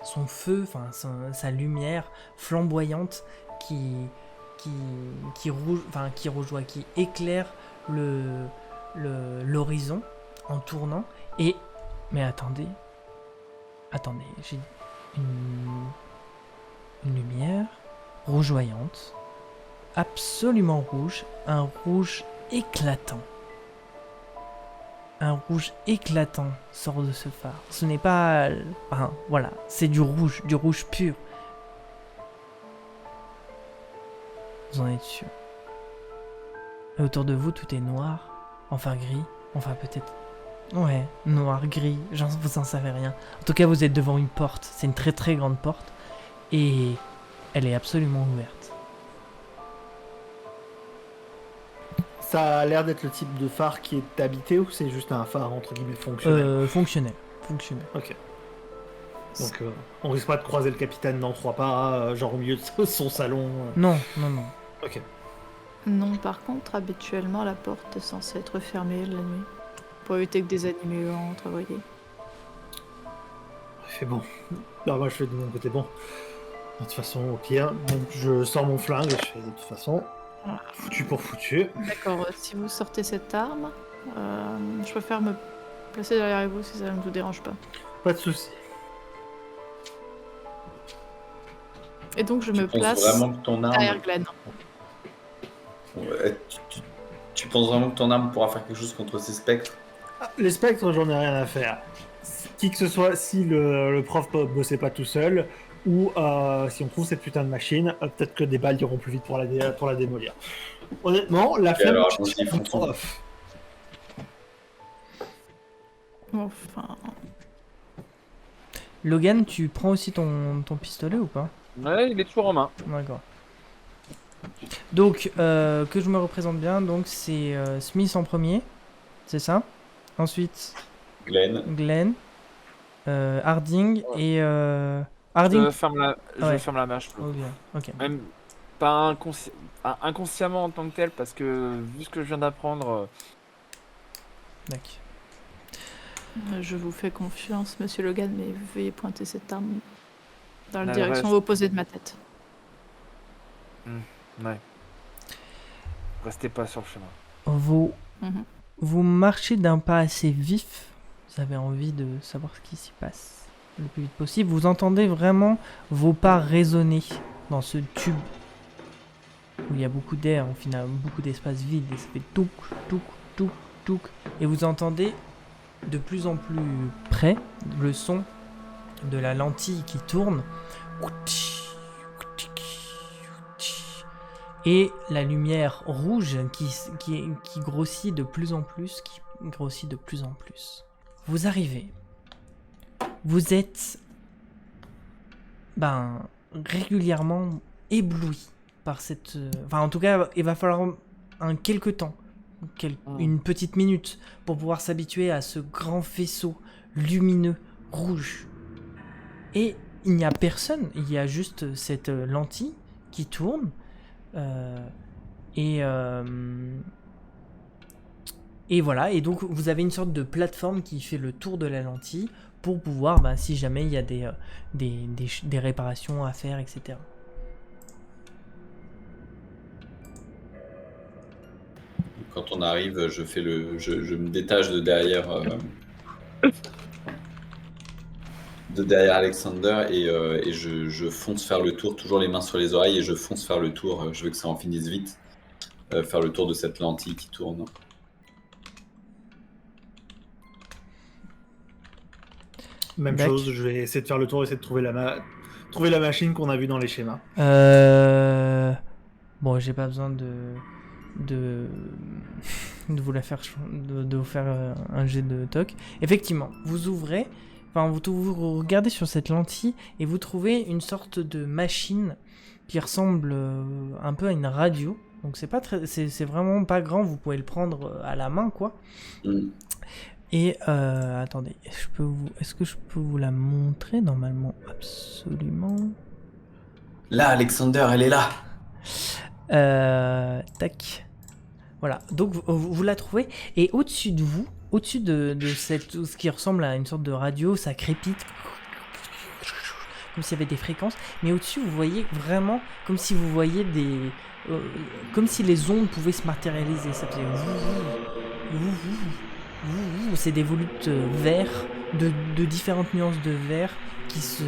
son feu, enfin sa lumière flamboyante qui éclaire l'horizon en tournant. Mais attendez, j'ai une lumière rougeoyante, absolument rouge, un rouge éclatant. Un rouge éclatant sort de ce phare. Ce n'est pas... Enfin, voilà, c'est du rouge pur. Vous en êtes sûr. Et autour de vous, tout est noir, enfin gris, enfin peut-être... Ouais, noir, gris, vous en savez rien. En tout cas, vous êtes devant une porte. C'est une très très grande porte. Et elle est absolument ouverte. Ça a l'air d'être le type de phare qui est habité ou c'est juste un phare entre guillemets fonctionnel? Fonctionnel. Ok. Donc on risque pas de croiser le capitaine dans 3 pas, genre au milieu de son salon. Non. Ok. Non, par contre, habituellement, la porte est censée être fermée la nuit. Pour éviter que des animaux entrent, vous voyez. C'est bon. Non, moi je fais de mon côté bon. De toute façon, au pire, donc je sors mon flingue et je fais de toute façon, foutu pour foutu. D'accord, si vous sortez cette arme, je préfère me placer derrière vous si ça ne vous dérange pas. Pas de soucis. Et donc je me Tu penses place vraiment que ton derrière arme... Glenn. Ouais, tu penses vraiment que ton arme pourra faire quelque chose contre ces spectres? Les spectres, j'en ai rien à faire. Qui que ce soit, si le prof bossait pas tout seul, ou si on trouve cette putain de machine, peut-être que des balles iront plus vite pour la démolir. Honnêtement, la flemme alors, que je tire mon prof. Enfin, Logan, tu prends aussi ton pistolet ou pas? Ouais, il est toujours en main. D'accord. Donc, que je me représente bien, donc c'est Smith en premier, c'est ça? Ensuite, Glenn, Harding et... Harding... Je ferme la mâche. Ok. Même pas inconsciemment en tant que tel, parce que vu ce que je viens d'apprendre, D'accord. je vous fais confiance, monsieur Logan, mais veuillez pointer cette arme dans la Ah, direction ouais. opposée de ma tête. ouais. Restez pas sur le chemin. Mhm. Vous marchez d'un pas assez vif, vous avez envie de savoir ce qui s'y passe le plus vite possible. Vous entendez vraiment vos pas résonner dans ce tube où il y a beaucoup d'air, au final, beaucoup d'espace vide, et ça fait touk, touk, touk, touk. Et vous entendez de plus en plus près le son de la lentille qui tourne. Et la lumière rouge qui grossit de plus en plus, Vous arrivez. Vous êtes régulièrement ébloui par cette... Enfin, en tout cas, il va falloir quelque temps, une petite minute, pour pouvoir s'habituer à ce grand faisceau lumineux rouge. Et il n'y a personne, il y a juste cette lentille qui tourne. Et voilà, et donc vous avez une sorte de plateforme qui fait le tour de la lentille pour pouvoir, si jamais il y a des réparations à faire, etc. quand on arrive, je me détache de derrière Alexander et je fonce faire le tour, toujours les mains sur les oreilles, et je fonce faire le tour. Je veux que ça en finisse vite. Faire le tour de cette lentille qui tourne. Même Dac. chose, je vais essayer de faire le tour, essayer de trouver la machine qu'on a vue dans les schémas. Bon, j'ai pas besoin de vous la faire de vous faire un jet de toc. Effectivement, vous ouvrez, enfin vous regardez sur cette lentille et vous trouvez une sorte de machine qui ressemble un peu à une radio. Donc c'est vraiment pas grand, vous pouvez le prendre à la main quoi. Et attendez, est-ce que je peux vous la montrer normalement? Absolument. Là, Alexander, elle est là. Tac. Voilà, donc vous la trouvez, et au-dessus de vous, au-dessus de ce qui ressemble à une sorte de radio, ça crépite, comme s'il y avait des fréquences, mais au-dessus vous voyez vraiment, comme si vous voyez comme si les ondes pouvaient se matérialiser, ça faisait c'est des volutes verts, de différentes nuances de vert qui se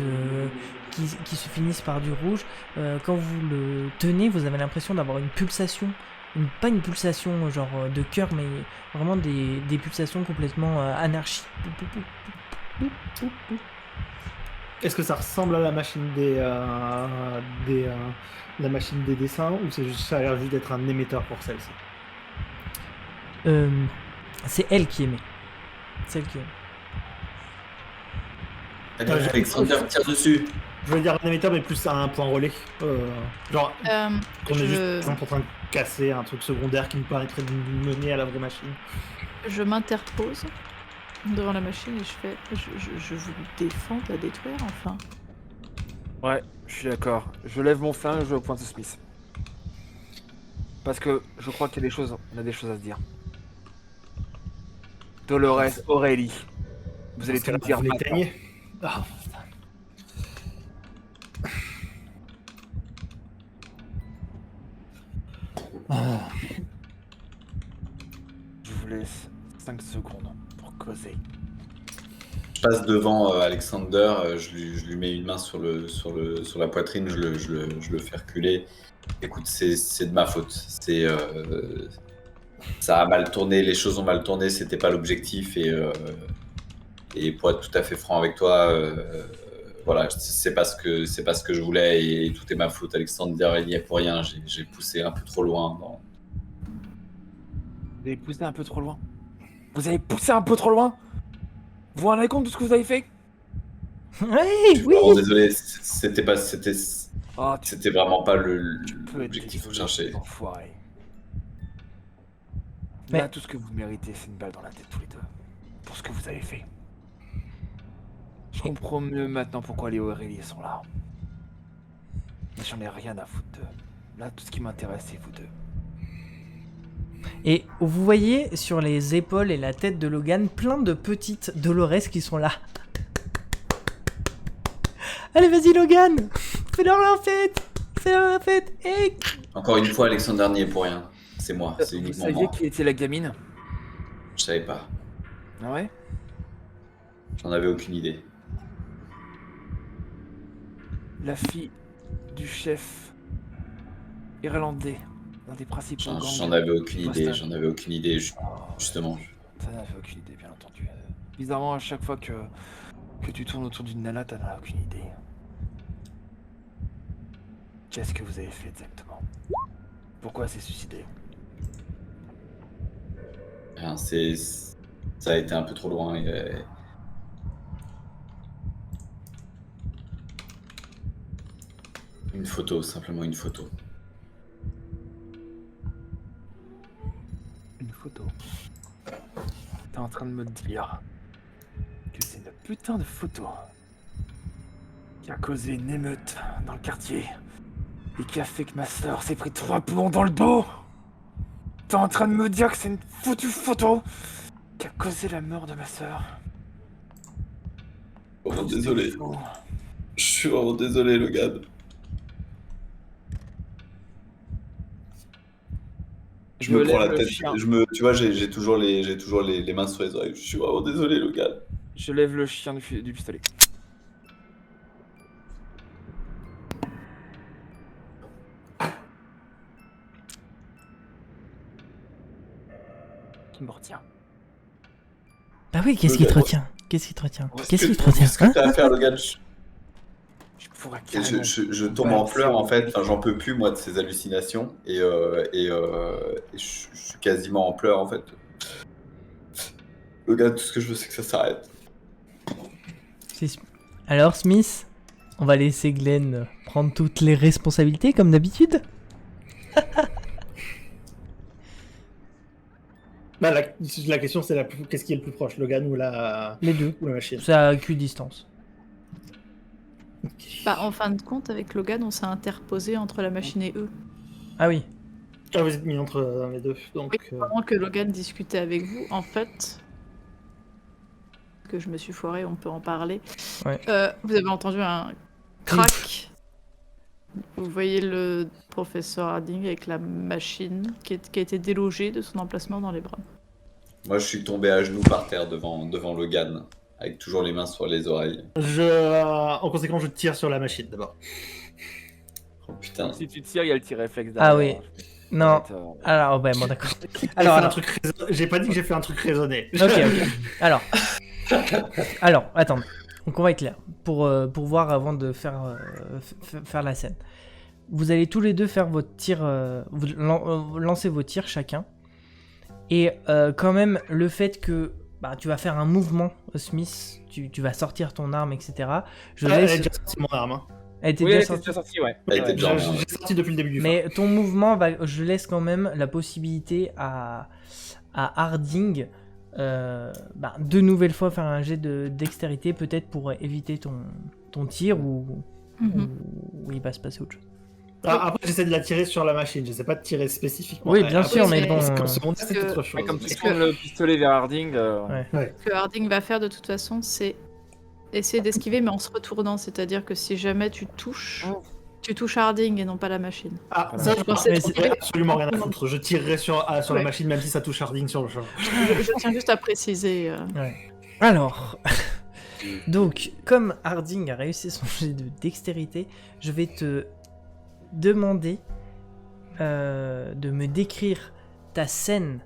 finissent par du rouge. Quand vous le tenez, vous avez l'impression d'avoir une pulsation, pas une pulsation genre de cœur, mais vraiment des pulsations complètement anarchiques. Est-ce que ça ressemble à la machine la machine des dessins, ou ça a l'air juste d'être un émetteur pour celle-ci? C'est elle qui émet. C'est elle qui émet. Alexander, tire dessus. Je veux dire un émetteur, mais plus un point relais. Genre, qu'on est juste par exemple en train de casser un truc secondaire qui nous permettrait de nous mener à la vraie machine. Je m'interpose devant la machine et je vous défends de la détruire, enfin. Ouais, je suis d'accord. Je lève mon flingue, je pointe Smith. Parce que je crois qu'il y a des choses, on a des choses à se dire. Dolores, Aurélie, vous allez tout me dire Vous maintenant. l'éteignez. Ah, putain. Je vous laisse 5 secondes pour causer. Je passe devant Alexander, je lui mets une main sur la poitrine, je le fais reculer. Écoute, c'est de ma faute. Ça a mal tourné, les choses ont mal tourné, c'était pas l'objectif, et pour être tout à fait franc avec toi, voilà, c'est pas ce que je voulais, et tout est ma faute. Alexander, il n'y a pour rien. J'ai poussé un peu trop loin. Vous avez poussé un peu trop loin. Vous avez poussé un peu trop loin. Vous vous rendez compte de ce que vous avez fait? Oui, oui. Oh, désolé, c'était Oh, vraiment pas peux être l'objectif que je désolé, cherchais. enfoiré. Mais- Là, tout ce que vous méritez, c'est une balle dans la tête tous les deux. Pour ce que vous avez fait. Je comprends mieux maintenant pourquoi les Aurélie sont là. Mais j'en ai rien à foutre d'eux. Là, tout ce qui m'intéresse, c'est vous deux. Et vous voyez sur les épaules et la tête de Logan plein de petites Dolores qui sont là. Allez, vas-y Logan, fais-leur la fête, fais-leur la fête. Et... Encore une fois, Alexander n'y est pour rien. C'est moi, c'est Vous uniquement saviez moi. qui était la gamine? Je savais pas. Ah ouais? J'en avais aucune idée. La fille du chef irlandais, un des principaux gangs. J'en avais aucune idée. Boston. J'en avais aucune idée, justement. Ça n'a fait aucune idée, bien entendu. Bizarrement, à chaque fois que tu tournes autour d'une nana, t'en as aucune idée. Qu'est-ce que vous avez fait exactement? Pourquoi elle s'est suicidée? Enfin, ça a été un peu trop loin. Une photo, simplement une photo. Une photo. T'es en train de me dire que c'est une putain de photo qui a causé une émeute dans le quartier et qui a fait que ma sœur s'est pris 3 plombs dans le dos? T'es en train de me dire que c'est une foutue photo qui a causé la mort de ma sœur? Oh, désolé. Oh. Je suis vraiment désolé, Logan. Je me prends lève la le tête. chien. Tu vois, j'ai toujours les mains sur les oreilles. Je suis vraiment désolé, Logan. Je lève le chien du pistolet. Qui me retient? Bah oui, qu'est-ce qui te Logan, retient? Qu'est-ce qui te retient? Qu'est-ce Qu'est-ce que qui te retient? ce que t'as à faire, Logan? Je pourrais Et carrément. je tombe en pleurs en fait, enfin, j'en peux plus moi de ces hallucinations et je suis quasiment en pleurs en fait. Logan, tout ce que je veux c'est que ça s'arrête. Alors, Smith, on va laisser Glenn prendre toutes les responsabilités comme d'habitude. Bah, la question, c'est qu'est-ce qui est le plus proche, Logan ou la Les deux. machine? C'est à distance. Bah, en fin de compte, avec Logan, on s'est interposé entre la machine et eux. Ah oui. Ah, vous êtes mis entre les deux. Donc, Pendant que Logan discutait avec vous, en fait, que je me suis foirée, on peut en parler. Ouais. Vous avez entendu un crack. Vous voyez le professeur Harding avec la machine qui a été délogée de son emplacement dans les bras. Moi je suis tombé à genoux par terre devant Logan, avec toujours les mains sur les oreilles. en conséquence, je tire sur la machine d'abord. Oh putain. Si tu tires, il y a le tir réflexe derrière. Ah oui. Non. Alors, ouais, bon, d'accord. Alors, J'ai pas dit que j'ai fait un truc raisonné. Ok. Alors, attends. Donc, on va être clair. Pour voir avant de faire la scène. Vous allez tous les deux faire votre tir. Vous lancez vos tirs chacun. Et quand même, le fait que tu vas faire un mouvement, Smith, tu vas sortir ton arme, etc. Elle est déjà sortie mon arme. Hein. Elle était Oui, déjà elle sortie. était sortie, ouais. Elle était déjà J'ai sorti depuis le début du Mais ton mouvement, je laisse quand même la possibilité à Harding de nouvelle fois faire un jet de dextérité, peut-être pour éviter ton tir ou il va se passer autre chose. Après, j'essaie de la tirer sur la machine, j'essaie pas de tirer spécifiquement. Oui, bien sûr, mais bon. Comme secondaire, c'est autre chose. Comme tu tournes le pistolet vers Harding. Ouais. Ce que Harding va faire de toute façon, c'est essayer d'esquiver, mais en se retournant. C'est-à-dire que si jamais tu touches Harding et non pas la machine. Ah, ça, je pensais n'ai absolument rien à foutre. Je tirerai sur la machine, même si ça touche Harding sur le champ. Je tiens juste à préciser. Ouais. Alors, donc, comme Harding a réussi son jet de dextérité, je vais te demander de me décrire ta scène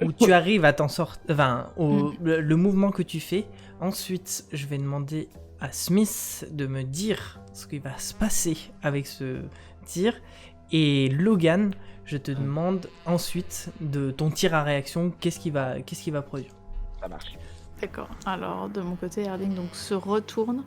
où tu arrives à t'en sortir, enfin, le mouvement que tu fais. Ensuite, je vais demander à Smith de me dire ce qui va se passer avec ce tir. Et Logan, je te demande ensuite de ton tir à réaction, qu'est-ce qui va produire. Ça marche. D'accord. Alors, de mon côté, Harding donc se retourne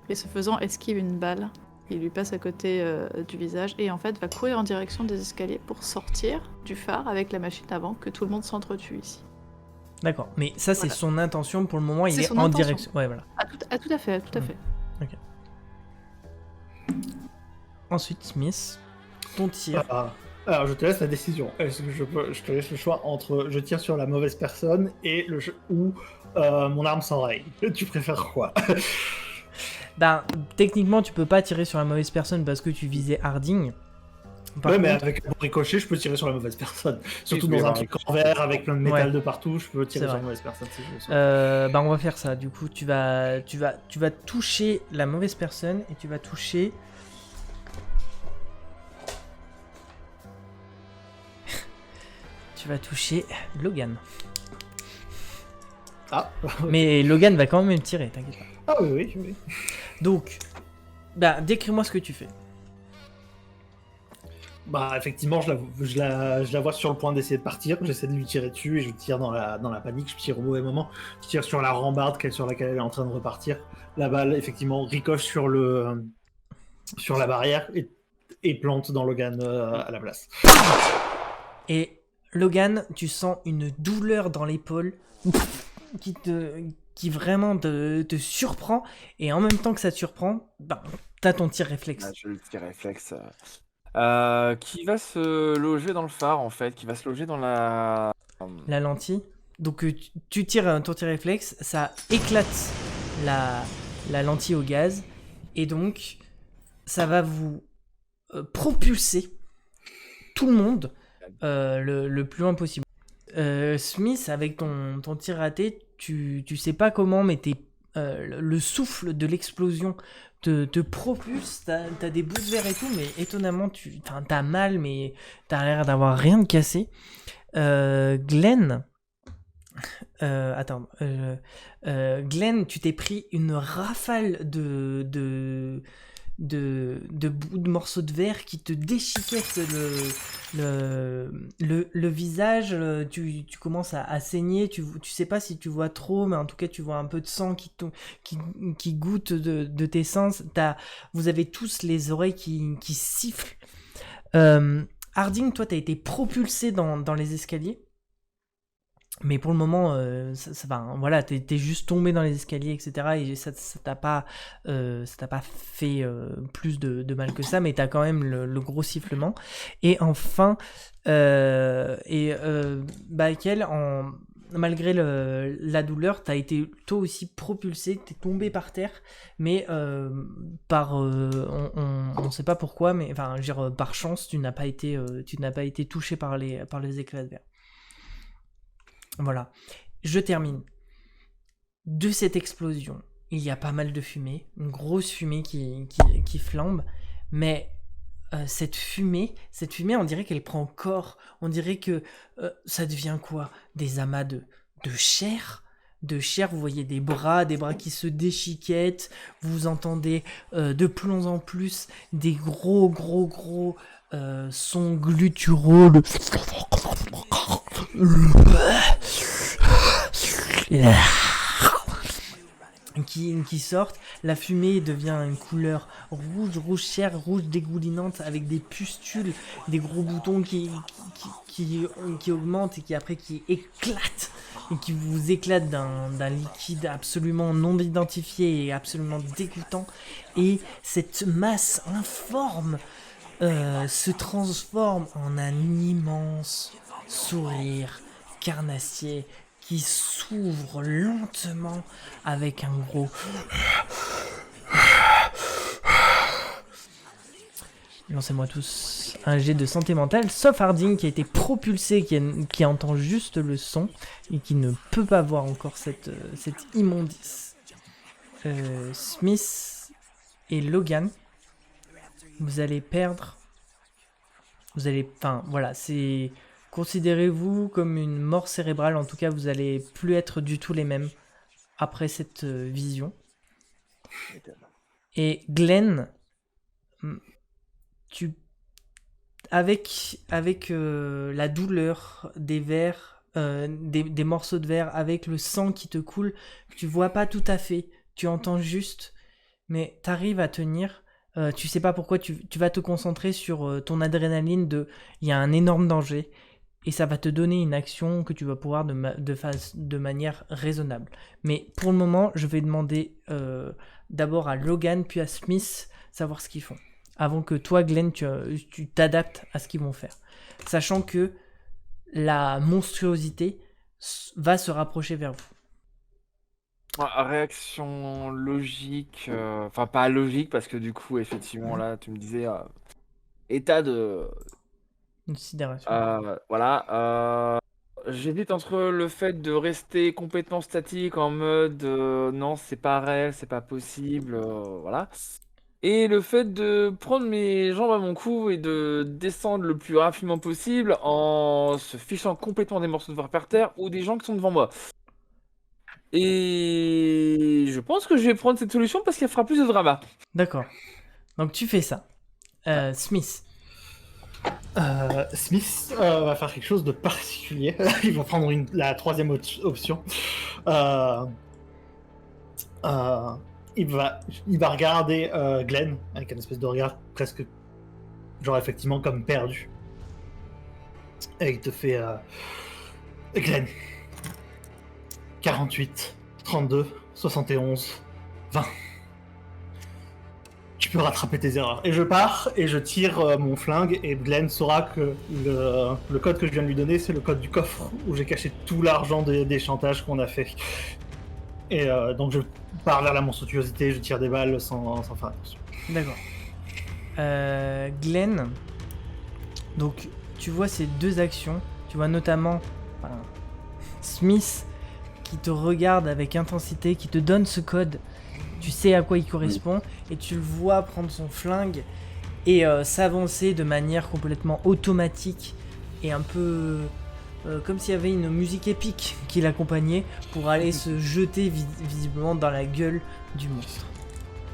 et ce faisant esquive une balle. Il lui passe à côté du visage et en fait va courir en direction des escaliers pour sortir du phare avec la machine avant que tout le monde s'entretue ici. D'accord, mais ça c'est son intention pour le moment, il C'est est son en intention. direction. Ouais, voilà. Tout à fait. Ok. Ensuite, Smith, ton tir. Alors, je te laisse la décision. Est-ce que je te laisse le choix entre je tire sur la mauvaise personne et mon arme s'enraye. Tu préfères quoi? Techniquement, tu peux pas tirer sur la mauvaise personne parce que tu visais Harding. Mais avec un bon ricochet, je peux tirer sur la mauvaise personne. Surtout Oui, dans un truc en verre avec plein de métal de partout, je peux tirer C'est sur vrai. la mauvaise personne si je le souhaite. On va faire ça. Du coup, tu vas toucher la mauvaise personne et tu vas toucher. Tu vas toucher Logan. Ah. Mais Logan va quand même tirer, t'inquiète pas. Ah oui. Donc, décris-moi ce que tu fais. Effectivement, je la vois sur le point d'essayer de partir. J'essaie de lui tirer dessus et je tire dans la panique. Je tire au mauvais moment. Je tire sur la rambarde sur laquelle elle est en train de repartir. La balle, effectivement, ricoche sur la barrière et plante dans Logan à la place. Et Logan, tu sens une douleur dans l'épaule qui vraiment te surprend. Et en même temps que ça te surprend, t'as ton tir réflexe. Je le tir réflexe. Qui va se loger dans le phare en fait, qui va se loger dans la lentille. Donc tu tires ton tir réflexe, ça éclate la lentille au gaz et donc ça va vous propulser tout le monde le plus loin possible. Smith, avec ton tir raté, tu sais pas comment, mais le souffle de l'explosion te propulse. T'as des bouts de verre et tout, mais étonnamment, t'as mal, mais t'as l'air d'avoir rien de cassé. Glenn, Glenn, tu t'es pris une rafale de bouts de morceaux de verre qui te déchiquettent le visage. Tu commences à saigner. Tu sais pas si tu vois trop, mais en tout cas tu vois un peu de sang qui goûte de tes sens. Vous avez tous les oreilles qui sifflent. Harding, toi t'as été propulsé dans les escaliers. Mais pour le moment, voilà, t'es juste tombé dans les escaliers, etc. Et ça t'a pas fait plus de mal que ça, mais t'as quand même le gros sifflement. Et enfin, Michael, malgré la douleur, t'as été toi aussi propulsé, t'es tombé par terre, mais on sait pas pourquoi, mais enfin, je veux dire, par chance, tu n'as pas été touché par les éclats de verre. Voilà, je termine. De cette explosion, il y a pas mal de fumée, une grosse fumée qui flambe, mais cette fumée, on dirait qu'elle prend corps, on dirait que ça devient quoi? Des amas de chair, vous voyez des bras qui se déchiquettent, vous entendez de plus en plus des gros sons gutturaux qui sortent. La fumée devient une couleur rouge chair, rouge dégoulinante, avec des pustules, des gros boutons qui augmentent et qui éclatent et qui vous éclatent d'un liquide absolument non identifié et absolument dégoûtant. Et cette masse informe se transforme en un immense sourire carnassier qui s'ouvre lentement avec un gros... Lancez-moi tous un jet de santé mentale, sauf Harding qui a été propulsé, qui entend juste le son et qui ne peut pas voir encore cette immondice. Smith et Logan, vous allez perdre... Enfin, voilà, c'est... Considérez-vous comme une mort cérébrale, en tout cas vous allez plus être du tout les mêmes après cette vision. Et Glenn, avec la douleur des verres, des morceaux de verre, avec le sang qui te coule, tu vois pas tout à fait, tu entends juste, mais t'arrives à tenir. Tu sais pas pourquoi, tu vas te concentrer sur ton adrénaline il y a un énorme danger. Et ça va te donner une action que tu vas pouvoir de manière raisonnable. Mais pour le moment, je vais demander d'abord à Logan puis à Smith savoir ce qu'ils font. Avant que toi, Glenn, tu t'adaptes à ce qu'ils vont faire. Sachant que la monstruosité va se rapprocher vers vous. Réaction logique, enfin pas logique parce que du coup, effectivement, là, tu me disais état de... Une sidération. Voilà. J'hésite entre le fait de rester complètement statique en mode non, c'est pas réel, c'est pas possible, voilà. Et le fait de prendre mes jambes à mon cou et de descendre le plus rapidement possible en se fichant complètement des morceaux de verre par terre ou des gens qui sont devant moi. Et je pense que je vais prendre cette solution parce qu'elle fera plus de drama. D'accord. Donc tu fais ça. Smith. Smith va faire quelque chose de particulier. Il va prendre la troisième option. Il va regarder Glenn avec une espèce de regard presque, genre effectivement comme perdu. Et il te fait Glenn, 48, 32, 71, 20. Tu peux rattraper tes erreurs. Et je pars et je tire mon flingue et Glenn saura que le code que je viens de lui donner, c'est le code du coffre où j'ai caché tout l'argent des chantages qu'on a fait. Et donc je pars vers la monstruosité, je tire des balles sans faire attention. D'accord. Glenn, donc tu vois ces deux actions. Tu vois notamment Smith qui te regarde avec intensité, qui te donne ce code. Tu sais à quoi il correspond et tu le vois prendre son flingue et s'avancer de manière complètement automatique et un peu comme s'il y avait une musique épique qui l'accompagnait pour aller se jeter visiblement dans la gueule du monstre.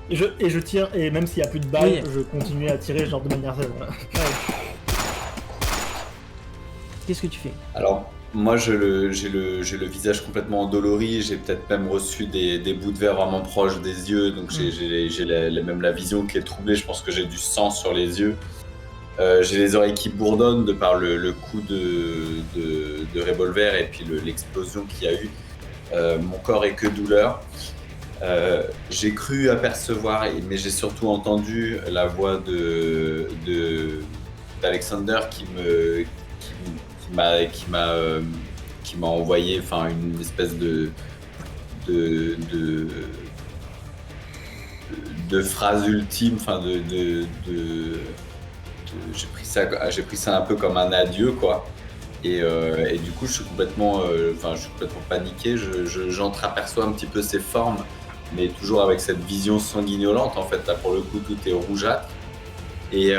Et je tire, et même s'il n'y a plus de balles, Oui. je continue à tirer genre de manière... Qu'est-ce que tu fais? Alors, moi, j'ai le visage complètement endolori. J'ai peut-être même reçu des bouts de verre vraiment proches des yeux. Donc, j'ai même la vision qui est troublée. Je pense que j'ai du sang sur les yeux. J'ai les oreilles qui bourdonnent de par le coup de revolver et puis l'explosion qu'il y a eu. Mon corps est que douleur. J'ai cru apercevoir, mais j'ai surtout entendu la voix d'Alexander qui m'a envoyé une espèce de phrase ultime, j'ai pris ça un peu comme un adieu, quoi. Et du coup, je suis complètement paniqué. J'entreaperçois un petit peu ces formes, mais toujours avec cette vision sanguignolante. En fait, là, pour le coup, tout est rougeâtre. Et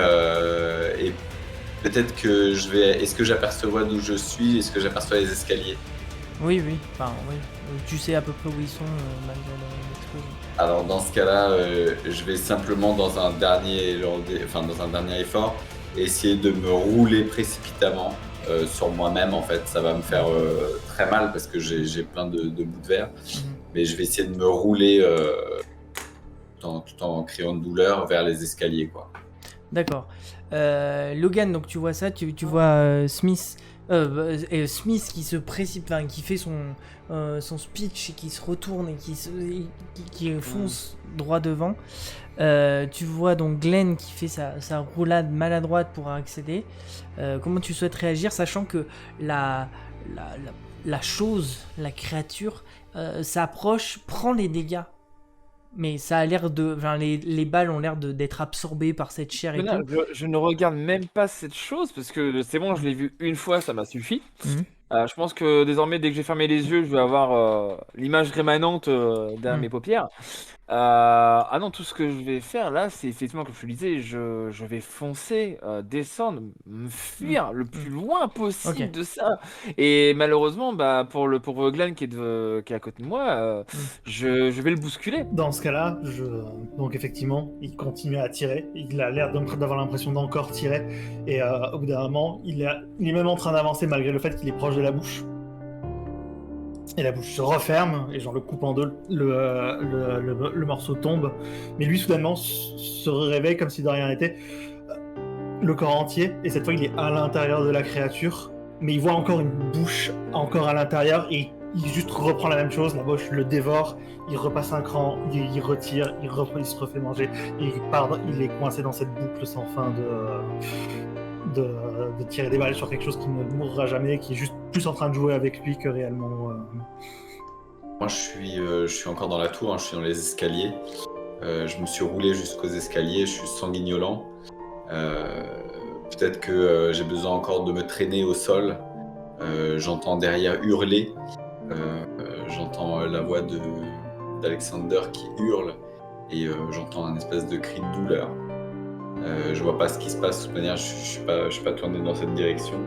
peut-être que est-ce que j'aperçois d'où je suis? Est-ce que j'aperçois les escaliers? Oui. Tu sais à peu près où ils sont malgré l'explosion. Alors dans ce cas-là, je vais simplement dans un dernier effort, essayer de me rouler précipitamment sur moi-même. En fait, ça va me faire très mal parce que j'ai plein de bouts de verre, mais je vais essayer de me rouler tout en criant de douleur vers les escaliers, quoi. D'accord. Logan, donc tu vois ça, tu vois Smith qui se précipite, qui fait son speech et qui se retourne et qui fonce droit devant. Tu vois donc Glenn qui fait sa roulade maladroite pour accéder. Comment tu souhaites réagir, sachant que la créature, s'approche, prend les dégâts. Mais ça a l'air de... Enfin, les balles ont l'air d'être absorbées par cette chair et Là, tout. je ne regarde même pas cette chose parce que c'est bon, je l'ai vu une fois, ça m'a suffi. Mhm. Je pense que désormais, dès que j'ai fermé les yeux, je vais avoir l'image rémanente derrière mes paupières. Ah non, tout ce que je vais faire là, c'est effectivement, comme je te le disais, je vais foncer, descendre, me fuir le plus loin possible Ok. de ça. Et malheureusement, pour Glenn qui est à côté de moi, je vais le bousculer. Dans ce cas-là, donc effectivement, il continue à tirer. Il a l'air d'avoir l'impression d'encore tirer. Et au bout d'un moment, il est même en train d'avancer malgré le fait qu'il est proche de la bouche. Et la bouche se referme, et genre le coupe en deux, le morceau tombe. Mais lui, soudainement, se réveille comme si de rien n'était. Le corps entier, et cette fois, il est à l'intérieur de la créature. Mais il voit encore une bouche encore à l'intérieur, et il juste reprend la même chose. La bouche le dévore, il repasse un cran, il retire, il se refait manger. Et il est coincé dans cette boucle sans fin de tirer des balles sur quelque chose qui ne mourra jamais, qui est juste plus en train de jouer avec lui que réellement. Moi, je suis encore dans la tour, hein, je suis dans les escaliers. Je me suis roulé jusqu'aux escaliers, je suis sanguignolant. Peut-être que j'ai besoin encore de me traîner au sol. J'entends derrière hurler. J'entends la voix d'Alexander qui hurle. Et j'entends un espèce de cri de douleur. Je vois pas ce qui se passe, de toute manière, je suis pas tourné dans cette direction.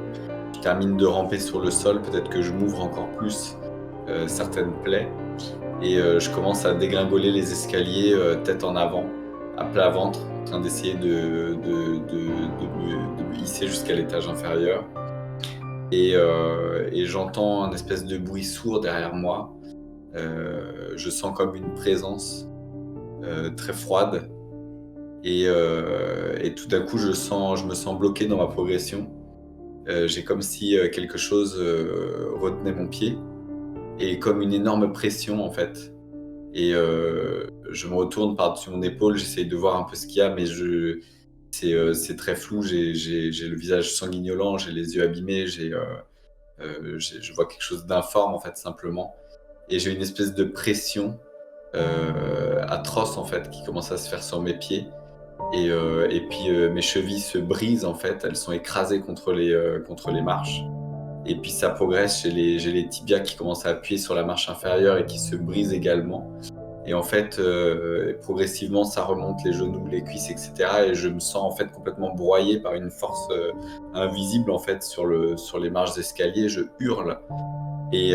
Je termine de ramper sur le sol, peut-être que je m'ouvre encore plus certaines plaies. Et je commence à dégringoler les escaliers tête en avant, à plat ventre, en train d'essayer de me hisser jusqu'à l'étage inférieur. Et j'entends un espèce de bruit sourd derrière moi. Je sens comme une présence très froide. Et tout d'un coup, je me sens bloqué dans ma progression. J'ai comme si quelque chose retenait mon pied. Et comme une énorme pression, en fait. Et je me retourne par-dessus mon épaule, j'essaye de voir un peu ce qu'il y a, mais c'est très flou. J'ai le visage sanguignolant, j'ai les yeux abîmés, je vois quelque chose d'informe, en fait, simplement. Et j'ai une espèce de pression atroce, en fait, qui commence à se faire sur mes pieds. Et puis mes chevilles se brisent en fait, elles sont écrasées contre les marches. Et puis ça progresse, j'ai les tibias qui commencent à appuyer sur la marche inférieure et qui se brisent également. Et en fait, progressivement, ça remonte les genoux, les cuisses, etc. Et je me sens en fait complètement broyé par une force invisible en fait sur les marches d'escalier. Je hurle et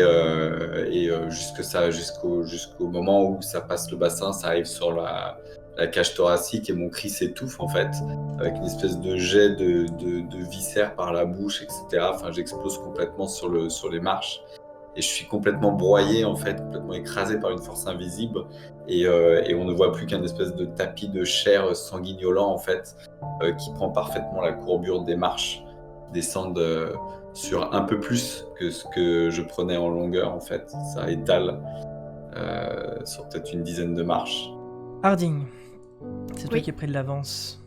jusqu'au moment où ça passe le bassin, ça arrive sur la cage thoracique et mon cri s'étouffe en fait avec une espèce de jet de viscères par la bouche, etc. Enfin, j'explose complètement sur les marches. Et je suis complètement broyé, en fait, complètement écrasé par une force invisible. Et on ne voit plus qu'un espèce de tapis de chair sanguignolant, en fait, qui prend parfaitement la courbure des marches, descendent sur un peu plus que ce que je prenais en longueur, en fait. Ça étale sur peut-être une dizaine de marches. Harding, c'est toi Oui. qui as pris de l'avance.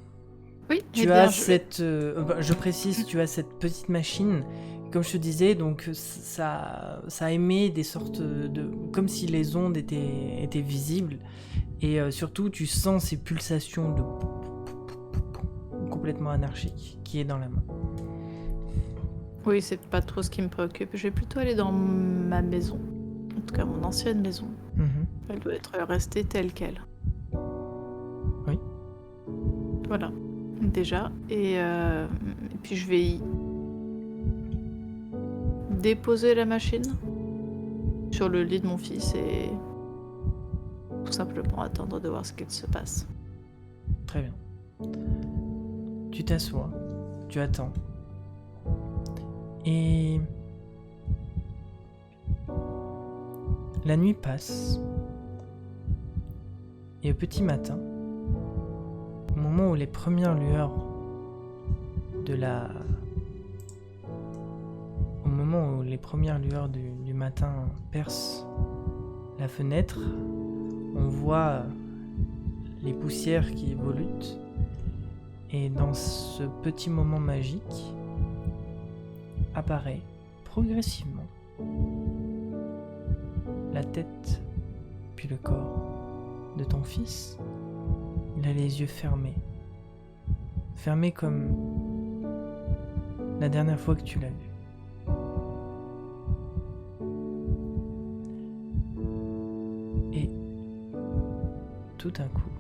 Oui, Tu as cette... je précise, tu as cette petite machine. Comme je te disais, donc ça émet des sortes de... comme si les ondes étaient visibles. Et surtout, tu sens ces pulsations de... complètement anarchiques qui est dans la main. Oui, c'est pas trop ce qui me préoccupe. Je vais plutôt aller dans ma maison. En tout cas, mon ancienne maison. Mhm. Elle doit être restée telle qu'elle. Oui. Voilà. Déjà. Et puis je vais y déposer la machine sur le lit de mon fils et tout simplement attendre de voir ce qu'il se passe. Très bien. Tu t'assois, tu attends. Et la nuit passe. Et au petit matin, au moment où les premières lueurs du matin percent la fenêtre, on voit les poussières qui volutent. Et dans ce petit moment magique, apparaît progressivement la tête puis le corps de ton fils. Il a les yeux fermés comme la dernière fois que tu l'as vu. Et tout d'un coup,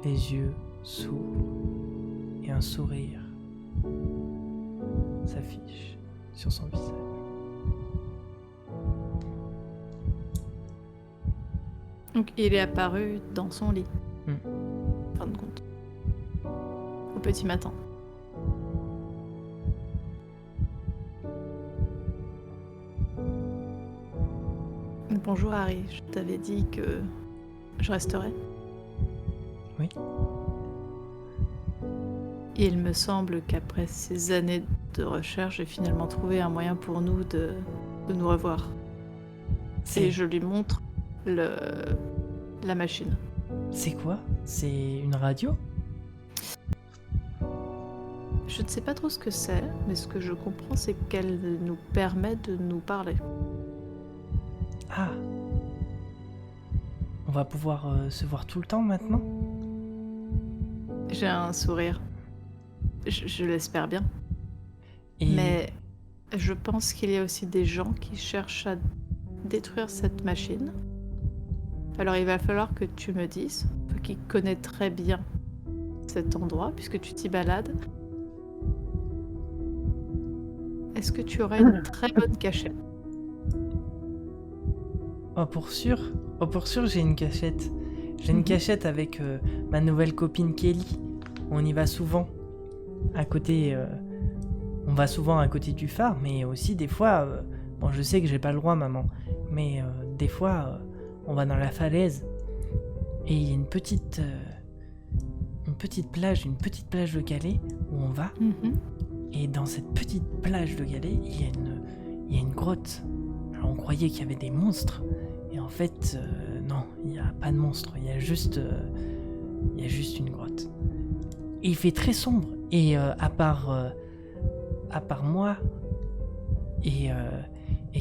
les yeux s'ouvrent et un sourire s'affiche sur son visage. Donc il est apparu dans son lit. En fin de compte. Au petit matin. Bonjour Harry, je t'avais dit que je resterais. Oui. Il me semble qu'après ces années de recherche, j'ai finalement trouvé un moyen pour nous de nous revoir. Et je lui montre la machine. C'est quoi? C'est une radio? Je ne sais pas trop ce que c'est, mais ce que je comprends, c'est qu'elle nous permet de nous parler. Ah. On va pouvoir se voir tout le temps maintenant? J'ai un sourire. Je l'espère bien. Et... Mais je pense qu'il y a aussi des gens qui cherchent à détruire cette machine. Alors il va falloir que tu me dises, toi qui connais très bien cet endroit, puisque tu t'y balades, est-ce que tu aurais une très bonne cachette? Oh pour sûr, j'ai une cachette. J'ai une cachette avec ma nouvelle copine Kelly. On y va souvent. À côté... on va souvent à côté du phare, mais aussi des fois... bon, je sais que j'ai pas le droit, maman. Mais des fois, on va dans la falaise. Et il y a une petite plage de galets où on va. Et dans cette petite plage de galets, il y a une grotte. Alors on croyait qu'il y avait des monstres. Et en fait, non, il n'y a pas de monstres. Il y a juste une grotte. Et il fait très sombre. Et à part moi et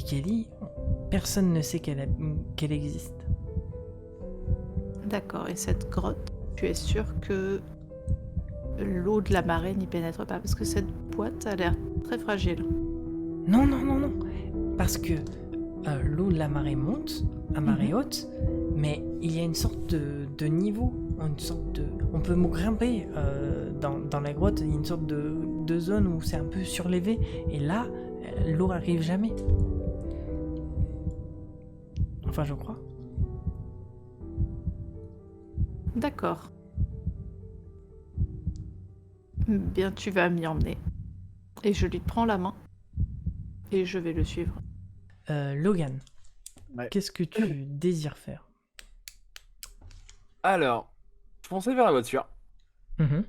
Kelly, personne ne sait qu'elle existe. D'accord, et cette grotte, tu es sûr que l'eau de la marée n'y pénètre pas? Parce que cette boîte a l'air très fragile. Non, non, non, non. Parce que l'eau de la marée monte à marée haute, mais il y a une sorte de niveau, une sorte de... On peut grimper dans la grotte, il y a une sorte de zone où c'est un peu surlevé, et là, l'eau arrive jamais. Enfin, je crois. D'accord. Bien, tu vas m'y emmener. Et je lui prends la main. Et je vais le suivre. Logan, Ouais. qu'est-ce que tu désires faire? Alors, je pensais vers la voiture. Mhm.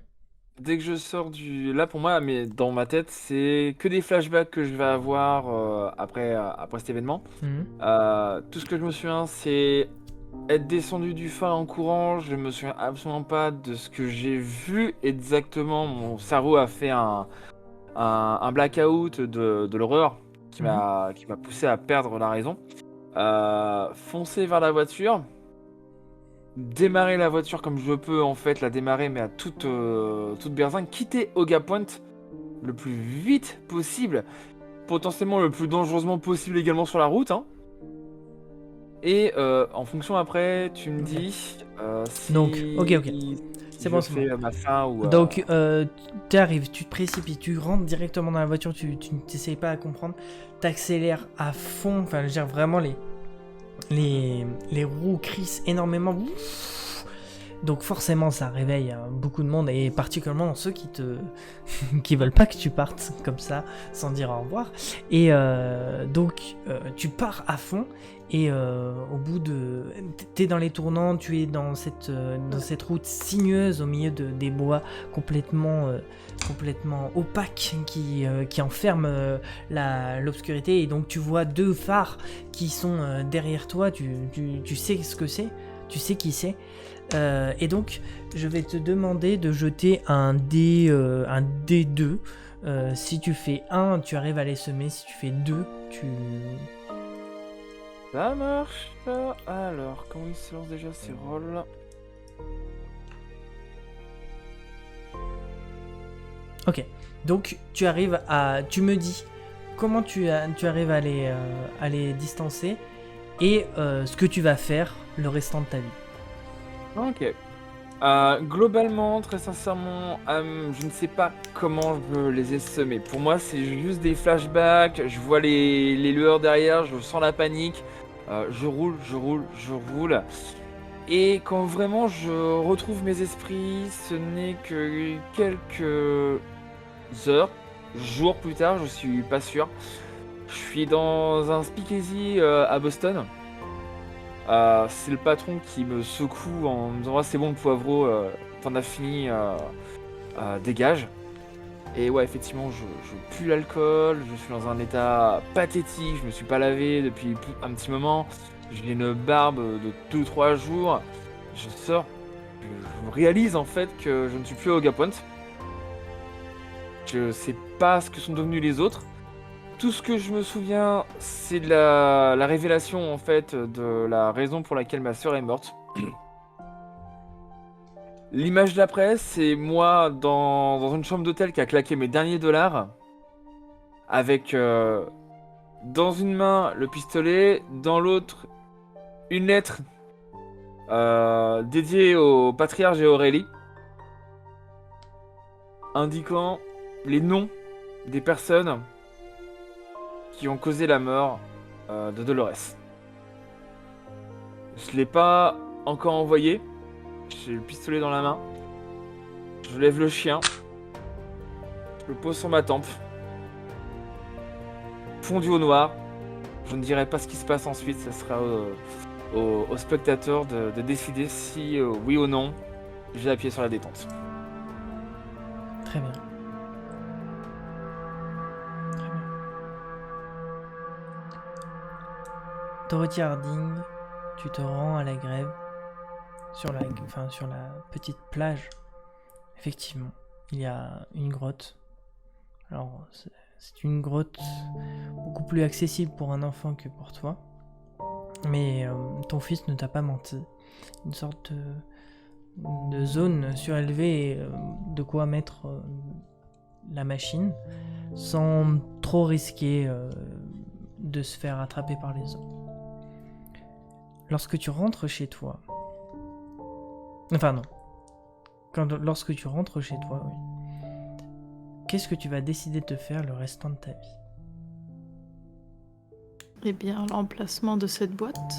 Dès que je sors du... Là, pour moi, mais dans ma tête, c'est que des flashbacks que je vais avoir après cet événement. Mhm. Tout ce que je me souviens, c'est être descendu du phare en courant. Je me souviens absolument pas de ce que j'ai vu exactement. Mon cerveau a fait un blackout de l'horreur qui m'a poussé à perdre la raison. Foncer vers la voiture. Démarrer la voiture comme je peux, en fait, la démarrer, mais à toute berzingue. Quitter Oga Point le plus vite possible. Potentiellement le plus dangereusement possible également sur la route. Hein. Et en fonction après, tu me Ok. dis si Donc, ok. C'est bon, je c'est fais ma fin ou... Donc, tu arrives, tu te précipites, tu rentres directement dans la voiture, tu ne t'essayes pas à comprendre, t'accélères à fond, enfin, je veux dire, vraiment, les roues crissent énormément. Donc forcément ça réveille beaucoup de monde et particulièrement ceux qui veulent pas que tu partes comme ça sans dire au revoir. Et donc tu pars à fond et au bout de... T'es dans les tournants, tu es dans cette route sinueuse au milieu des bois complètement opaques qui enferment l'obscurité et donc tu vois deux phares qui sont derrière toi, tu sais ce que c'est, tu sais qui c'est. Et donc, je vais te demander de jeter un D2. Si tu fais 1, tu arrives à les semer. Si tu fais 2, tu... Ça marche. Alors, comment il se lance déjà ces rôles? Ok. Donc, tu arrives à... Tu me dis comment tu arrives à les distancer et ce que tu vas faire le restant de ta vie. Ok. Globalement, très sincèrement, je ne sais pas comment je les ai semés. Pour moi, c'est juste des flashbacks. Je vois les lueurs derrière, je sens la panique. Je roule. Et quand vraiment je retrouve mes esprits, ce n'est que quelques heures, jours plus tard, je suis pas sûr. Je suis dans un speakeasy à Boston. C'est le patron qui me secoue en me disant: ah, c'est bon, le poivreau, t'en as fini, dégage. Et ouais, effectivement, je pue l'alcool, je suis dans un état pathétique, je me suis pas lavé depuis un petit moment, j'ai une barbe de 2-3 jours. Je sors, je réalise en fait que je ne suis plus à Oga Point. Je sais pas ce que sont devenus les autres. Tout ce que je me souviens, c'est de la révélation en fait de la raison pour laquelle ma sœur est morte. L'image d'après, c'est moi dans une chambre d'hôtel qui a claqué mes derniers dollars, avec dans une main le pistolet, dans l'autre une lettre dédiée au patriarche et Aurélie, indiquant les noms des personnes qui ont causé la mort de Dolores. Je l'ai pas encore envoyé. J'ai le pistolet dans la main. Je lève le chien. Je le pose sur ma tempe. Fondu au noir. Je ne dirai pas ce qui se passe ensuite. Ça sera au spectateur de décider si oui ou non j'ai appuyé sur la détente. Très bien. Très bien. Dorothy Harding, tu te rends à la grève sur la petite plage. Effectivement, il y a une grotte. Alors, c'est une grotte beaucoup plus accessible pour un enfant que pour toi. Mais ton fils ne t'a pas menti. Une sorte de zone surélevée et de quoi mettre la machine sans trop risquer de se faire attraper par les autres. Lorsque tu rentres chez toi... Enfin non. Lorsque tu rentres chez toi, oui. Qu'est-ce que tu vas décider de faire le restant de ta vie? Eh bien, l'emplacement de cette boîte.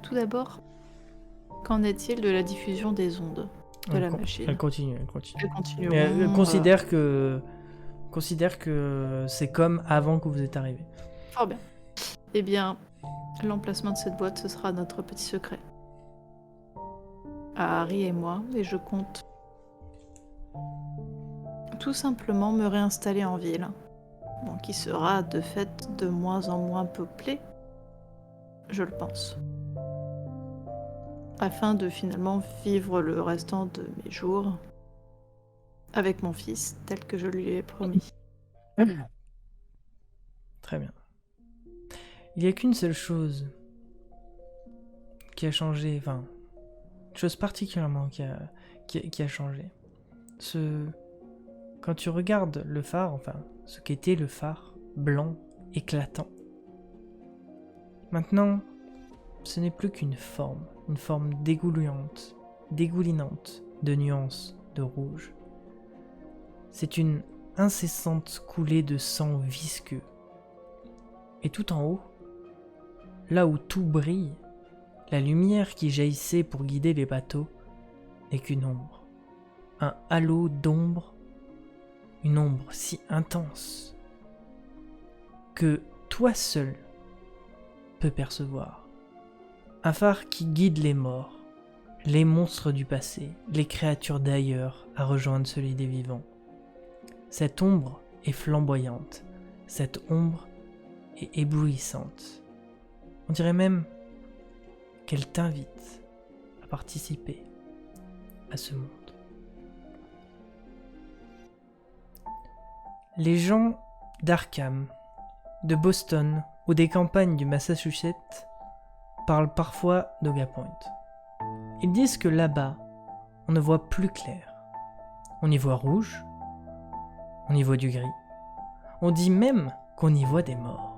Tout d'abord, qu'en est-il de la diffusion des ondes de la machine? Elle continue. Elle continue. Mais elle considère que c'est comme avant que vous êtes arrivé. Fort bien. Eh bien, l'emplacement de cette boîte, ce sera notre petit secret. À Harry et moi, et je compte tout simplement me réinstaller en ville. Donc qui sera de fait de moins en moins peuplé, je le pense. Afin de finalement vivre le restant de mes jours avec mon fils, tel que je lui ai promis. Très bien. Il n'y a qu'une seule chose qui a changé, enfin, une chose particulièrement qui a changé. Quand tu regardes le phare, enfin, ce qu'était le phare, blanc, éclatant. Maintenant, ce n'est plus qu'une forme dégoulinante de nuances de rouge. C'est une incessante coulée de sang visqueux. Et tout en haut, là où tout brille, la lumière qui jaillissait pour guider les bateaux n'est qu'une ombre. Un halo d'ombre, une ombre si intense que toi seul peux percevoir. Un phare qui guide les morts, les monstres du passé, les créatures d'ailleurs à rejoindre celui des vivants. Cette ombre est flamboyante, cette ombre est éblouissante. On dirait même qu'elle t'invite à participer à ce monde. Les gens d'Arkham, de Boston ou des campagnes du Massachusetts parlent parfois d'Ogapoint. Ils disent que là-bas, on ne voit plus clair. On y voit rouge, on y voit du gris. On dit même qu'on y voit des morts.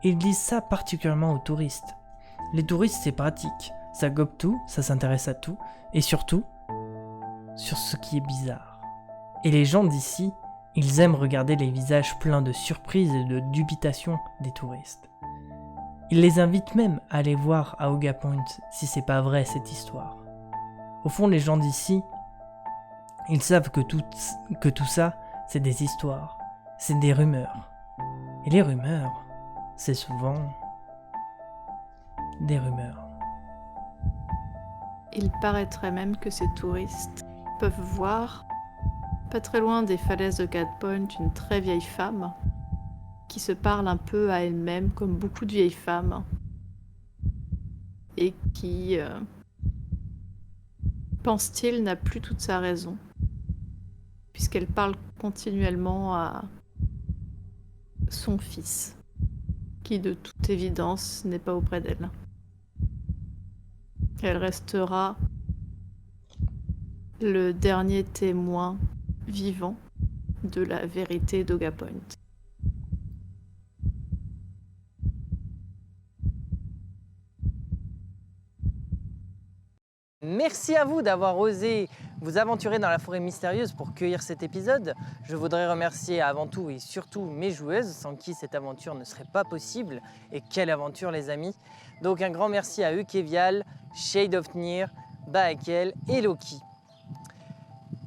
Ils disent ça particulièrement aux touristes. Les touristes, c'est pratique. Ça gobe tout, ça s'intéresse à tout, et surtout, sur ce qui est bizarre. Et les gens d'ici, ils aiment regarder les visages pleins de surprise et de dubitation des touristes. Ils les invitent même à aller voir à Ogapoint si c'est pas vrai cette histoire. Au fond, les gens d'ici, ils savent que tout ça, c'est des histoires, c'est des rumeurs. Et les rumeurs, c'est souvent des rumeurs. Il paraîtrait même que ces touristes peuvent voir, pas très loin des falaises de Ogapoint, une très vieille femme qui se parle un peu à elle-même, comme beaucoup de vieilles femmes, et qui, pense-t-il, n'a plus toute sa raison, puisqu'elle parle continuellement à son fils, qui de toute évidence n'est pas auprès d'elle. Elle restera le dernier témoin vivant de la vérité d'Ogapoint. Merci à vous d'avoir osé vous aventurer dans la forêt mystérieuse pour cueillir cet épisode. Je voudrais remercier avant tout et surtout mes joueuses, sans qui cette aventure ne serait pas possible. Et quelle aventure les amis! Donc un grand merci à eux, Kevial, Shade of Nier, Baakel et Loki.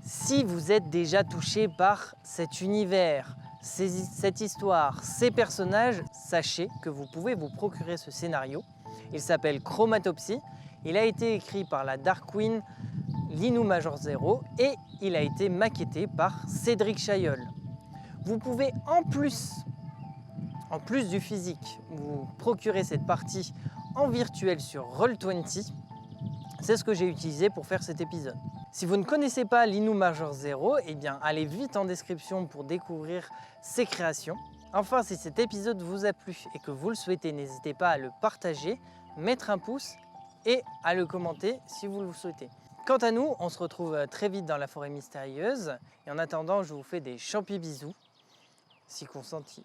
Si vous êtes déjà touché par cet univers, cette histoire, ces personnages, sachez que vous pouvez vous procurer ce scénario. Il s'appelle Chromatopsy. Il a été écrit par la Dark Queen Linou Major Zero et il a été maquetté par Cédric Chaillol. Vous pouvez en plus du physique, vous procurer cette partie en virtuel sur Roll20. C'est ce que j'ai utilisé pour faire cet épisode. Si vous ne connaissez pas Linou Major Zero, eh bien allez vite en description pour découvrir ses créations, Enfin, si cet épisode vous a plu et que vous le souhaitez, n'hésitez pas à le partager, mettre un pouce et à le commenter si vous le souhaitez. Quant à nous, on se retrouve très vite dans la forêt mystérieuse. Et en attendant, je vous fais des champis bisous, si consenti.